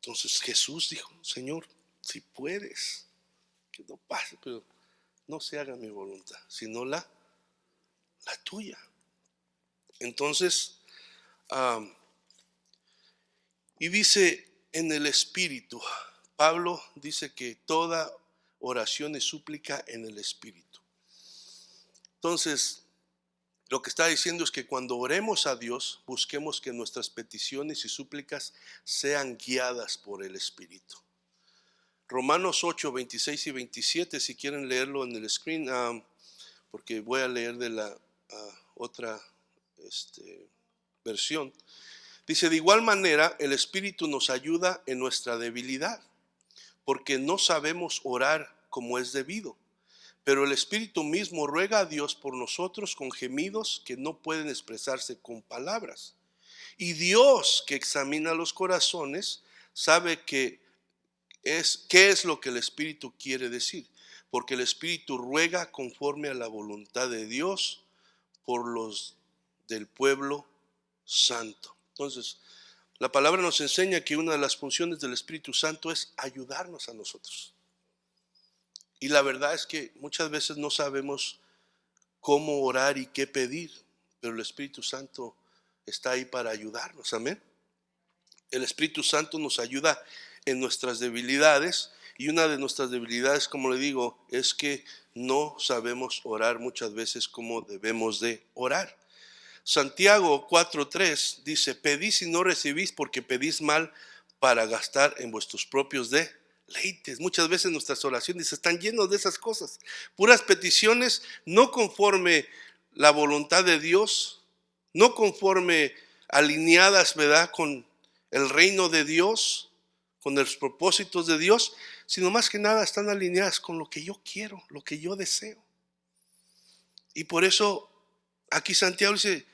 Entonces Jesús dijo: Señor, si puedes, que no pase, pero no se haga mi voluntad, sino la tuya. Entonces, y dice en el Espíritu, Pablo dice que toda oración y súplica en el Espíritu. Entonces, lo que está diciendo es que cuando oremos a Dios, busquemos que nuestras peticiones y súplicas sean guiadas por el Espíritu. Romanos 8, 26 y 27, si quieren leerlo en el screen, porque voy a leer de la otra versión. Dice: de igual manera, el Espíritu nos ayuda en nuestra debilidad, porque no sabemos orar como es debido. Pero el Espíritu mismo ruega a Dios por nosotros con gemidos que no pueden expresarse con palabras. Y Dios, que examina los corazones, sabe qué es lo que el Espíritu quiere decir, porque el Espíritu ruega conforme a la voluntad de Dios por los del pueblo santo. Entonces, la palabra nos enseña que una de las funciones del Espíritu Santo es ayudarnos a nosotros. Y la verdad es que muchas veces no sabemos cómo orar y qué pedir, pero el Espíritu Santo está ahí para ayudarnos. Amén. El Espíritu Santo nos ayuda en nuestras debilidades, y una de nuestras debilidades, como le digo, es que no sabemos orar muchas veces como debemos de orar. Santiago 4:3 dice: pedís y no recibís, porque pedís mal para gastar en vuestros propios deleites. Muchas veces nuestras oraciones están llenas de esas cosas, puras peticiones no conforme la voluntad de Dios, no conforme alineadas, ¿verdad?, con el reino de Dios, con los propósitos de Dios, sino más que nada están alineadas con lo que yo quiero, lo que yo deseo. Y por eso aquí Santiago dice: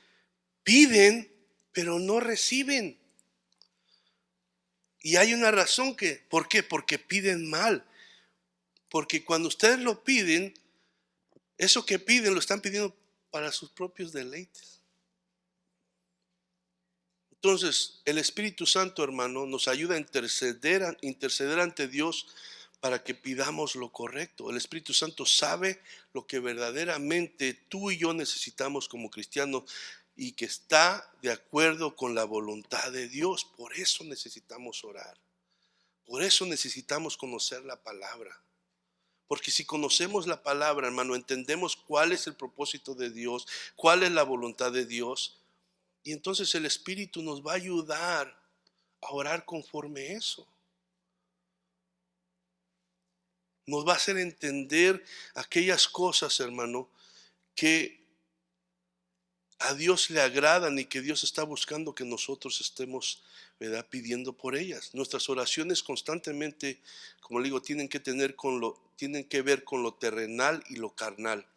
piden, pero no reciben. Y hay una razón ¿por qué? Porque piden mal. Porque cuando ustedes lo piden, Eso que piden lo están pidiendo para sus propios deleites. Entonces, el Espíritu Santo, hermano, nos ayuda a interceder ante Dios para que pidamos lo correcto. El Espíritu Santo sabe lo que verdaderamente tú y yo necesitamos como cristianos y que está de acuerdo con la voluntad de Dios. Por eso necesitamos orar. Por eso necesitamos conocer la palabra. Porque si conocemos la palabra, hermano, entendemos cuál es el propósito de Dios, cuál es la voluntad de Dios. Y entonces el Espíritu nos va a ayudar a orar conforme a eso. Nos va a hacer entender aquellas cosas, hermano, que a Dios le agradan y que Dios está buscando que nosotros estemos, ¿verdad?, pidiendo por ellas. Nuestras oraciones constantemente, como le digo, tienen que ver con lo terrenal y lo carnal.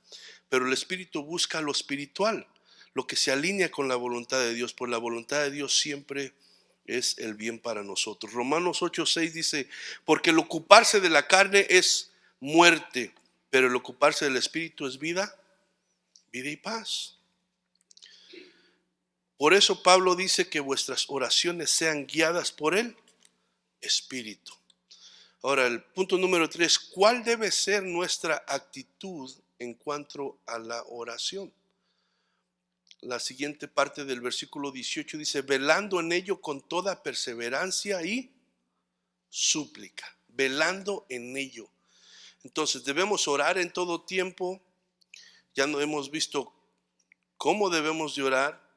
Pero el Espíritu busca lo espiritual, lo que se alinea con la voluntad de Dios, pues la voluntad de Dios siempre es el bien para nosotros. Romanos 8:6 dice, porque el ocuparse de la carne es muerte, pero el ocuparse del Espíritu es vida y paz. Por eso Pablo dice que vuestras oraciones sean guiadas por el Espíritu. Ahora, el punto número 3, ¿cuál debe ser nuestra actitud en cuanto a la oración? La siguiente parte del versículo 18 dice, velando en ello con toda perseverancia y súplica. Velando en ello. Entonces debemos orar en todo tiempo. Ya no hemos visto cómo debemos de orar.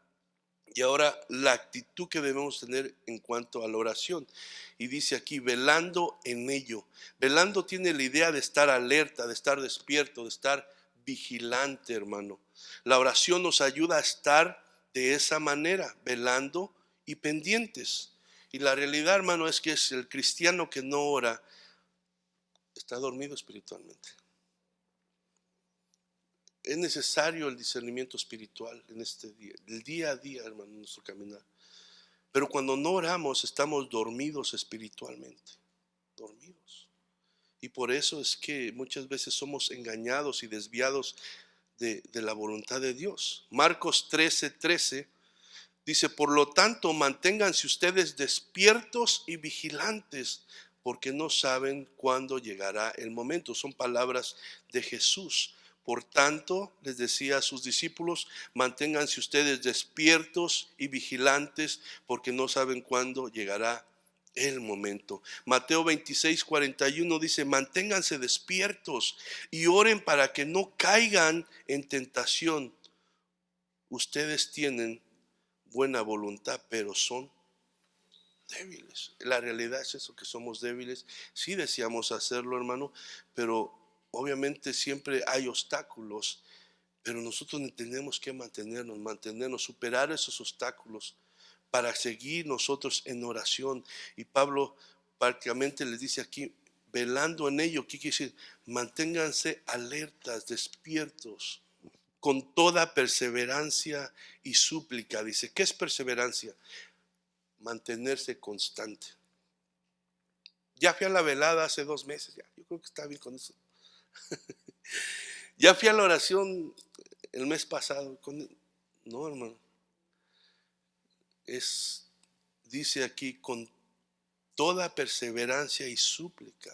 Y ahora la actitud que debemos tener en cuanto a la oración. Y dice aquí, velando en ello. Velando tiene la idea de estar alerta, de estar despierto, de estar vigilante, hermano. La oración nos ayuda a estar de esa manera, velando y pendientes. Y la realidad, hermano, es que el cristiano que no ora está dormido espiritualmente. Es necesario el discernimiento espiritual en este día, el día a día, hermano, en nuestro caminar. Pero cuando no oramos, estamos dormidos espiritualmente, dormidos. Y por eso es que muchas veces somos engañados y desviados de la voluntad de Dios. Marcos 13:13 dice, por lo tanto, manténganse ustedes despiertos y vigilantes, porque no saben cuándo llegará el momento. Son palabras de Jesús. Por tanto, les decía a sus discípulos, manténganse ustedes despiertos y vigilantes, porque no saben cuándo llegará el momento. Mateo 26:41 dice, manténganse despiertos y oren para que no caigan en tentación. Ustedes tienen buena voluntad, pero son débiles. La realidad es eso, que somos débiles. Sí deseamos hacerlo, hermano, pero obviamente siempre hay obstáculos, pero nosotros tenemos que mantenernos, superar esos obstáculos para seguir nosotros en oración. Y Pablo prácticamente les dice aquí, velando en ello. ¿Qué quiere decir? Manténganse alertas, despiertos, con toda perseverancia y súplica. Dice, ¿qué es perseverancia? Mantenerse constante. Ya fui a la velada hace 2 meses, ya, yo creo que está bien con eso. Ya fui a la oración el mes pasado. No, hermano. Dice aquí, con toda perseverancia y súplica.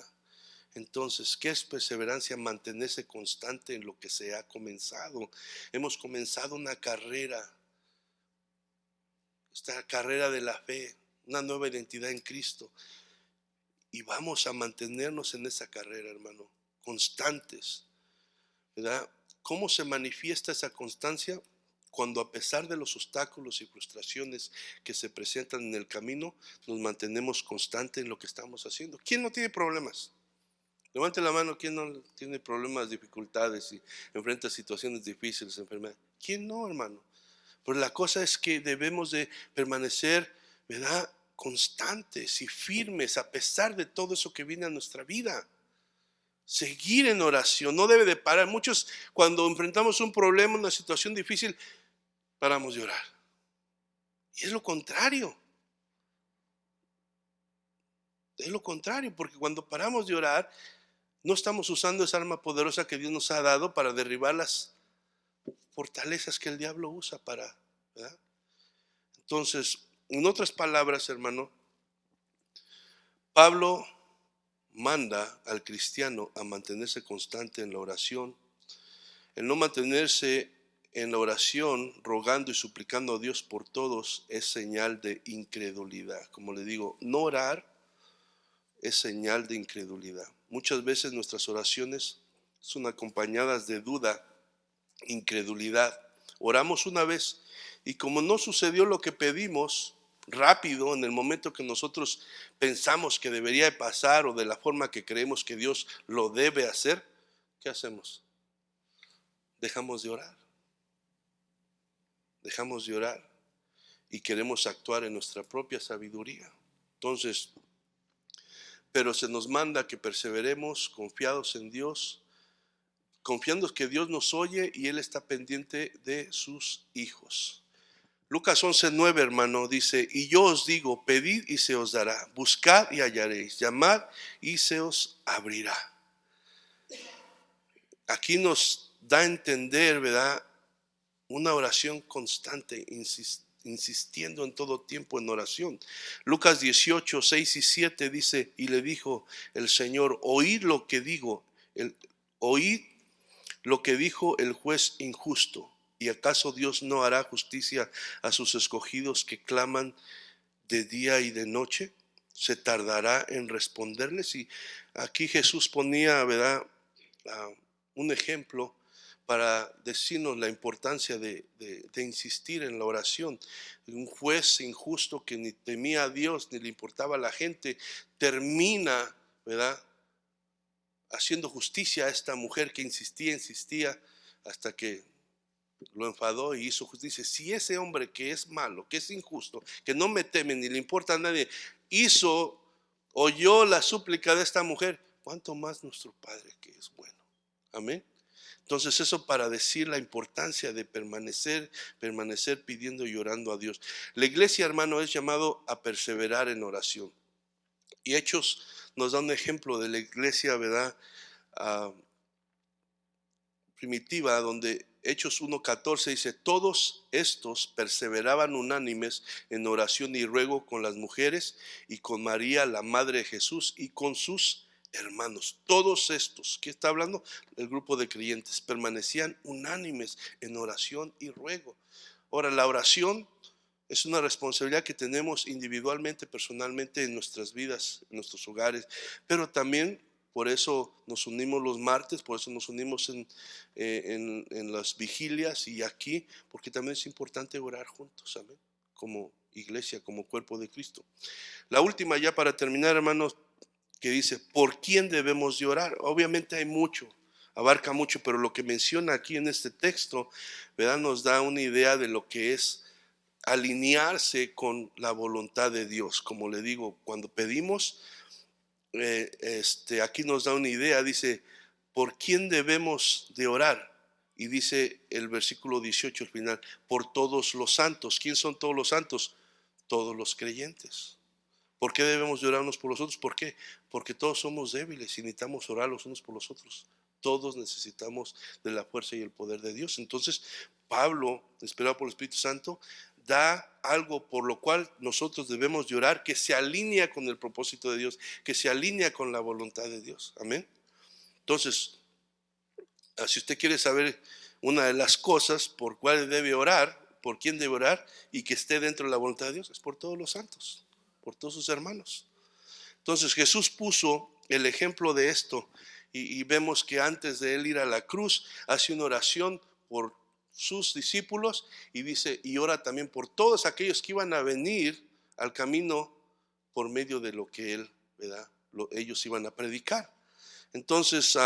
Entonces, ¿qué es perseverancia? Mantenerse constante en lo que se ha comenzado. Hemos comenzado una carrera, esta carrera de la fe, una nueva identidad en Cristo. Y vamos a mantenernos en esa carrera, hermano, constantes, ¿verdad? ¿Cómo se manifiesta esa constancia? Cuando a pesar de los obstáculos y frustraciones que se presentan en el camino, nos mantenemos constantes en lo que estamos haciendo. ¿Quién no tiene problemas? Levante la mano, ¿quién no tiene problemas, dificultades y enfrenta situaciones difíciles, enfermedades? ¿Quién no, hermano? Pero la cosa es que debemos de permanecer, ¿verdad?, constantes y firmes a pesar de todo eso que viene a nuestra vida. Seguir en oración, no debe de parar. Muchos, cuando enfrentamos un problema, una situación difícil, paramos de orar. Y es lo contrario. Es lo contrario, porque cuando paramos de orar, no estamos usando esa arma poderosa que Dios nos ha dado para derribar las fortalezas que el diablo usa para, ¿verdad? Entonces, en otras palabras, hermano, Pablo manda al cristiano a mantenerse constante en la oración. El no mantenerse en la oración, rogando y suplicando a Dios por todos, es señal de incredulidad. Como le digo, no orar es señal de incredulidad. Muchas veces nuestras oraciones son acompañadas de duda, incredulidad. Oramos una vez y como no sucedió lo que pedimos rápido en el momento que nosotros pensamos que debería de pasar o de la forma que creemos que Dios lo debe hacer, ¿qué hacemos? Dejamos de orar. Dejamos de orar y queremos actuar en nuestra propia sabiduría. Entonces, pero se nos manda que perseveremos confiados en Dios, confiando que Dios nos oye y Él está pendiente de sus hijos. Lucas 11:9, hermano, dice: y yo os digo, pedid y se os dará, buscad y hallaréis, llamad y se os abrirá. Aquí nos da a entender, ¿verdad?, una oración constante, insistiendo en todo tiempo en oración. Lucas 18:6 y 7 dice: y le dijo el Señor, oíd lo que digo, oíd lo que dijo el juez injusto. ¿Y acaso Dios no hará justicia a sus escogidos que claman de día y de noche? ¿Se tardará en responderles? Y aquí Jesús ponía, ¿verdad?, un ejemplo para decirnos la importancia de insistir en la oración. Un juez injusto que ni temía a Dios ni le importaba a la gente, termina, ¿verdad?, haciendo justicia a esta mujer que insistía hasta que lo enfadó y hizo justicia. Si ese hombre que es malo, que es injusto, que no me teme ni le importa a nadie, oyó la súplica de esta mujer, ¿cuánto más nuestro Padre que es bueno? Amén. Entonces eso para decir la importancia de permanecer pidiendo y orando a Dios. La iglesia, hermano, es llamado a perseverar en oración. Y Hechos nos da un ejemplo de la iglesia, ¿verdad?, primitiva, donde Hechos 1:14 dice: todos estos perseveraban unánimes en oración y ruego con las mujeres y con María, la madre de Jesús, y con sus hermanos. Todos estos, ¿qué está hablando? El grupo de creyentes permanecían unánimes en oración y ruego. Ahora, la oración es una responsabilidad que tenemos individualmente, personalmente en nuestras vidas, en nuestros hogares, pero también por eso nos unimos los martes, por eso nos unimos en las vigilias y aquí, porque también es importante orar juntos, amén, como iglesia, como cuerpo de Cristo. La última ya para terminar, hermanos, que dice, ¿por quién debemos de orar? Obviamente hay mucho, abarca mucho, pero lo que menciona aquí en este texto, ¿verdad?, nos da una idea de lo que es alinearse con la voluntad de Dios. Como le digo, cuando pedimos, aquí nos da una idea, dice, ¿por quién debemos de orar? Y dice el versículo 18 al final, por todos los santos. ¿Quién son todos los santos? Todos los creyentes. ¿Por qué debemos de orar unos por los otros? ¿Por qué? Porque todos somos débiles y necesitamos orar los unos por los otros. Todos necesitamos de la fuerza y el poder de Dios. Entonces, Pablo, inspirado por el Espíritu Santo, da algo por lo cual nosotros debemos de orar, que se alinea con el propósito de Dios, que se alinea con la voluntad de Dios. Amén. Entonces, si usted quiere saber una de las cosas por cuál debe orar, por quién debe orar y que esté dentro de la voluntad de Dios, es por todos los santos, por todos sus hermanos. Entonces Jesús puso el ejemplo de esto y vemos que antes de él ir a la cruz hace una oración por sus discípulos y dice, y ora también por todos aquellos que iban a venir al camino por medio de lo que él, ¿verdad?, ellos iban a predicar. Entonces,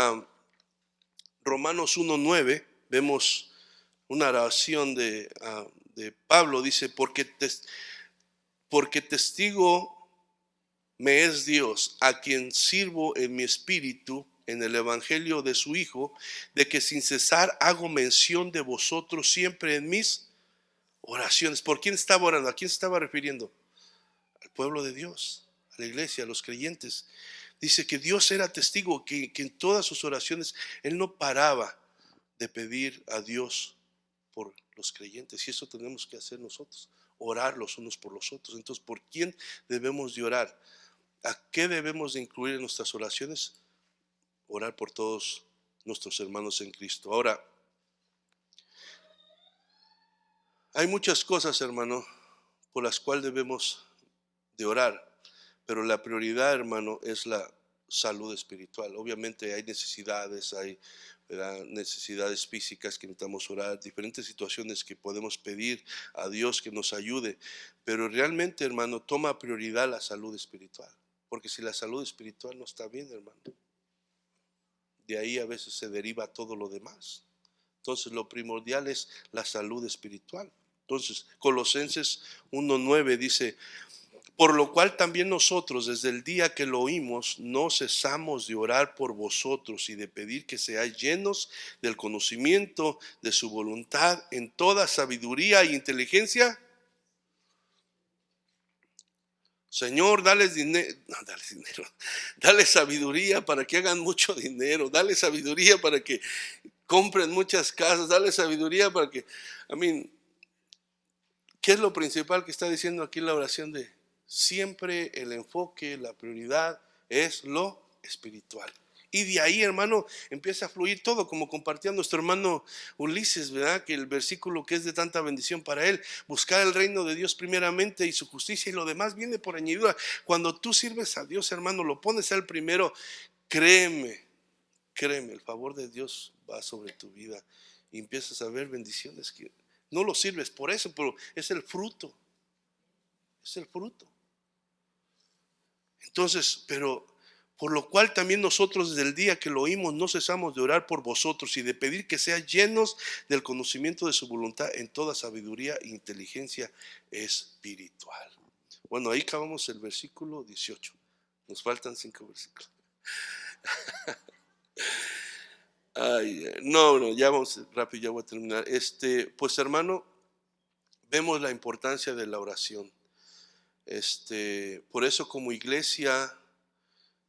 Romanos 1:9, vemos una oración de Pablo, dice, porque testigo me es Dios, a quien sirvo en mi espíritu, en el evangelio de su Hijo, de que sin cesar hago mención de vosotros siempre en mis oraciones. ¿Por quién estaba orando? ¿A quién se estaba refiriendo? Al pueblo de Dios, a la iglesia, a los creyentes. Dice que Dios era testigo, que en todas sus oraciones Él no paraba de pedir a Dios por los creyentes. Y eso tenemos que hacer nosotros, orar los unos por los otros. Entonces, ¿por quién debemos de orar? ¿A qué debemos de incluir en nuestras oraciones? Orar por todos nuestros hermanos en Cristo. Ahora, hay muchas cosas, hermano, por las cuales debemos de orar, pero la prioridad, hermano, es la salud espiritual. Obviamente hay necesidades, hay, ¿verdad?, necesidades físicas que necesitamos orar, diferentes situaciones que podemos pedir a Dios que nos ayude, pero realmente, hermano, toma prioridad la salud espiritual, porque si la salud espiritual no está bien, hermano, de ahí a veces se deriva todo lo demás. Entonces lo primordial es la salud espiritual. Entonces Colosenses 1:9 dice: por lo cual también nosotros, desde el día que lo oímos, no cesamos de orar por vosotros y de pedir que seáis llenos del conocimiento de su voluntad en toda sabiduría e inteligencia. Señor, dales dinero, no, dales dinero, dale sabiduría para que hagan mucho dinero, dale sabiduría para que compren muchas casas, dale sabiduría para que, ¿qué es lo principal que está diciendo aquí la oración? De siempre el enfoque, la prioridad es lo espiritual. Y de ahí, hermano, empieza a fluir todo, como compartía nuestro hermano Ulises, ¿verdad? Que el versículo que es de tanta bendición para él: buscar el reino de Dios primeramente y su justicia, y lo demás viene por añadidura. Cuando tú sirves a Dios, hermano, lo pones al primero, créeme, el favor de Dios va sobre tu vida y empiezas a ver bendiciones que no lo sirves por eso, pero es el fruto. Es el fruto. Entonces, pero por lo cual también nosotros desde el día que lo oímos no cesamos de orar por vosotros y de pedir que sean llenos del conocimiento de su voluntad en toda sabiduría e inteligencia espiritual. Bueno, ahí acabamos el versículo 18. Nos faltan 5 versículos. No, ya vamos rápido, ya voy a terminar. Pues hermano, vemos la importancia de la oración. Por eso como iglesia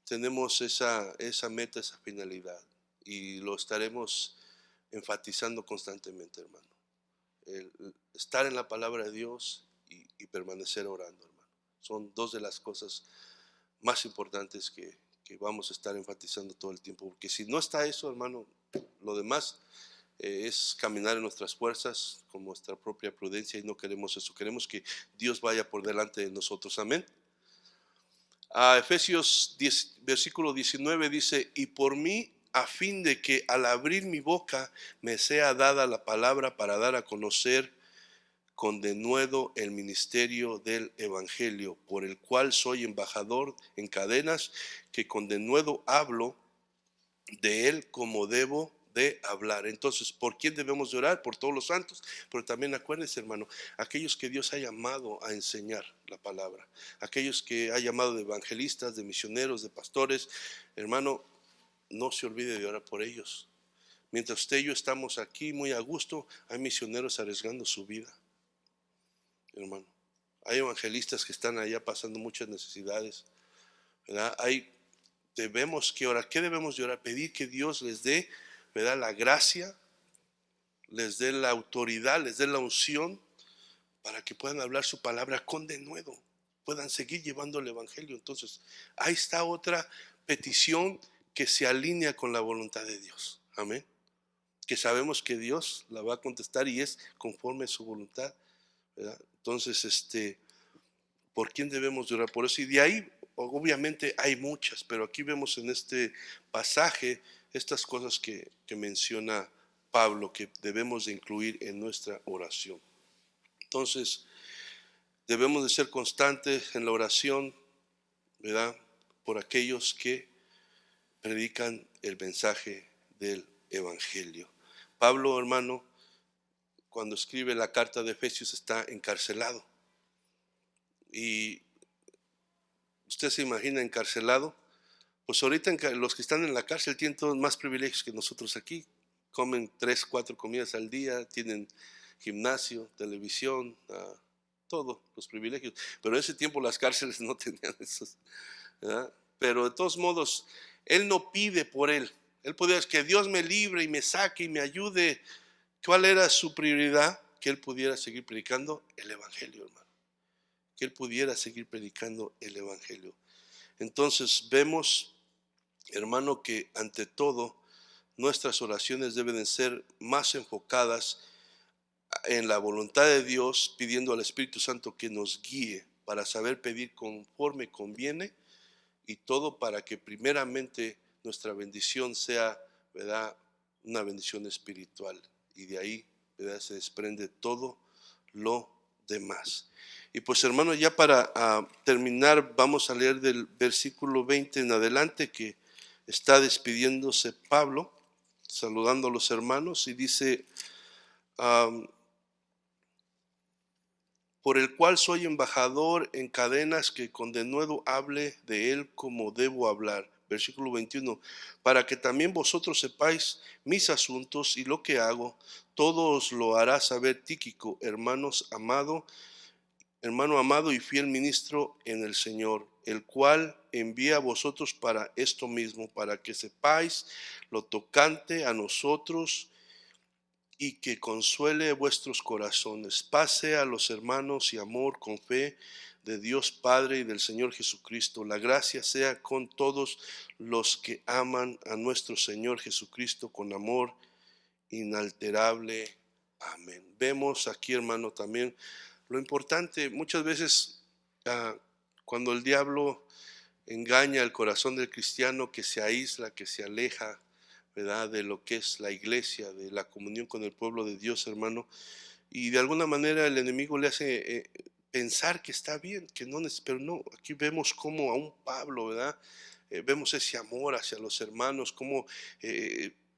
tenemos esa meta, esa finalidad, y lo estaremos enfatizando constantemente, hermano. El estar en la palabra de Dios y permanecer orando, hermano. Son dos de las cosas más importantes que vamos a estar enfatizando todo el tiempo, porque si no está eso, hermano, lo demás es caminar en nuestras fuerzas con nuestra propia prudencia, y no queremos eso. Queremos que Dios vaya por delante de nosotros. Amén. A Efesios 10, versículo 19 dice: y por mí, a fin de que al abrir mi boca me sea dada la palabra para dar a conocer con denuedo el ministerio del evangelio, por el cual soy embajador en cadenas, que con denuedo hablo de él como debo de hablar. Entonces, ¿por quién debemos de orar? Por todos los santos, pero también acuérdense, hermano, aquellos que Dios ha llamado a enseñar la palabra, aquellos que ha llamado de evangelistas, de misioneros, de pastores, hermano, no se olvide de orar por ellos. Mientras usted y yo estamos aquí muy a gusto, hay misioneros arriesgando su vida, hermano. Hay evangelistas que están allá pasando muchas necesidades, ¿verdad? Debemos que orar. ¿Qué debemos de orar? Pedir que Dios les dé, ¿verdad?, la gracia, les dé la autoridad, les dé la unción para que puedan hablar su palabra con denuedo, puedan seguir llevando el evangelio. Entonces, ahí está otra petición que se alinea con la voluntad de Dios. Amén. Que sabemos que Dios la va a contestar y es conforme a su voluntad, ¿verdad? Entonces, ¿por quién debemos de orar? Por eso, y de ahí obviamente hay muchas, pero aquí vemos en este pasaje estas cosas que menciona Pablo, que debemos de incluir en nuestra oración. Entonces, debemos de ser constantes en la oración, ¿verdad?, por aquellos que predican el mensaje del evangelio. Pablo, hermano, cuando escribe la carta de Efesios, está encarcelado. Y usted se imagina encarcelado. Pues ahorita los que están en la cárcel tienen todos más privilegios que nosotros aquí. Comen 3, 4 comidas al día, tienen gimnasio, televisión, todos los privilegios. Pero en ese tiempo las cárceles no tenían esos, ¿verdad? pero de todos modos, él no pide por él. Él podía decir que Dios me libre y me saque y me ayude. ¿Cuál era su prioridad? Que él pudiera seguir predicando el evangelio, hermano. Que él pudiera seguir predicando el evangelio. Entonces vemos, hermano, que ante todo nuestras oraciones deben de ser más enfocadas en la voluntad de Dios, pidiendo al Espíritu Santo que nos guíe para saber pedir conforme conviene, y todo para que primeramente nuestra bendición sea, ¿verdad?, una bendición espiritual, y de ahí, ¿verdad?, se desprende todo lo demás. Y pues, hermano, ya para terminar, vamos a leer del versículo 20 en adelante, que está despidiéndose Pablo, saludando a los hermanos, y dice: por el cual soy embajador en cadenas, que con denuedo hable de él como debo hablar. Versículo 21, para que también vosotros sepáis mis asuntos y lo que hago, todo os lo hará saber Tíquico, hermano amado y fiel ministro en el Señor, el cual envía a vosotros para esto mismo, para que sepáis lo tocante a nosotros y que consuele vuestros corazones. Pase a los hermanos y amor con fe de Dios Padre y del Señor Jesucristo. La gracia sea con todos los que aman a nuestro Señor Jesucristo con amor inalterable. Amén. Vemos aquí, hermano, también lo importante. Muchas veces cuando el diablo engaña el corazón del cristiano, que se aísla, que se aleja, ¿verdad?, de lo que es la iglesia, de la comunión con el pueblo de Dios, hermano, y de alguna manera el enemigo le hace pensar que está bien, que no, pero no, aquí vemos como a un Pablo, ¿verdad?, vemos ese amor hacia los hermanos, como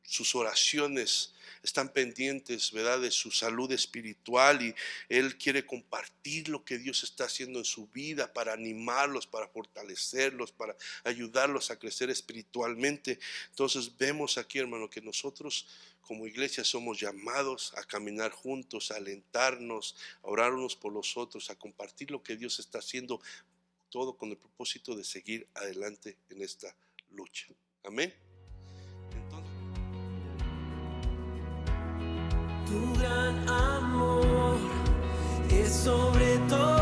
sus oraciones están pendientes, ¿verdad?, de su salud espiritual, y él quiere compartir lo que Dios está haciendo en su vida para animarlos, para fortalecerlos, para ayudarlos a crecer espiritualmente. Entonces vemos aquí, hermano, que nosotros como iglesia somos llamados a caminar juntos, a alentarnos, a orar unos por los otros, a compartir lo que Dios está haciendo, todo con el propósito de seguir adelante en esta lucha. Amén. Tu gran amor es sobre todo.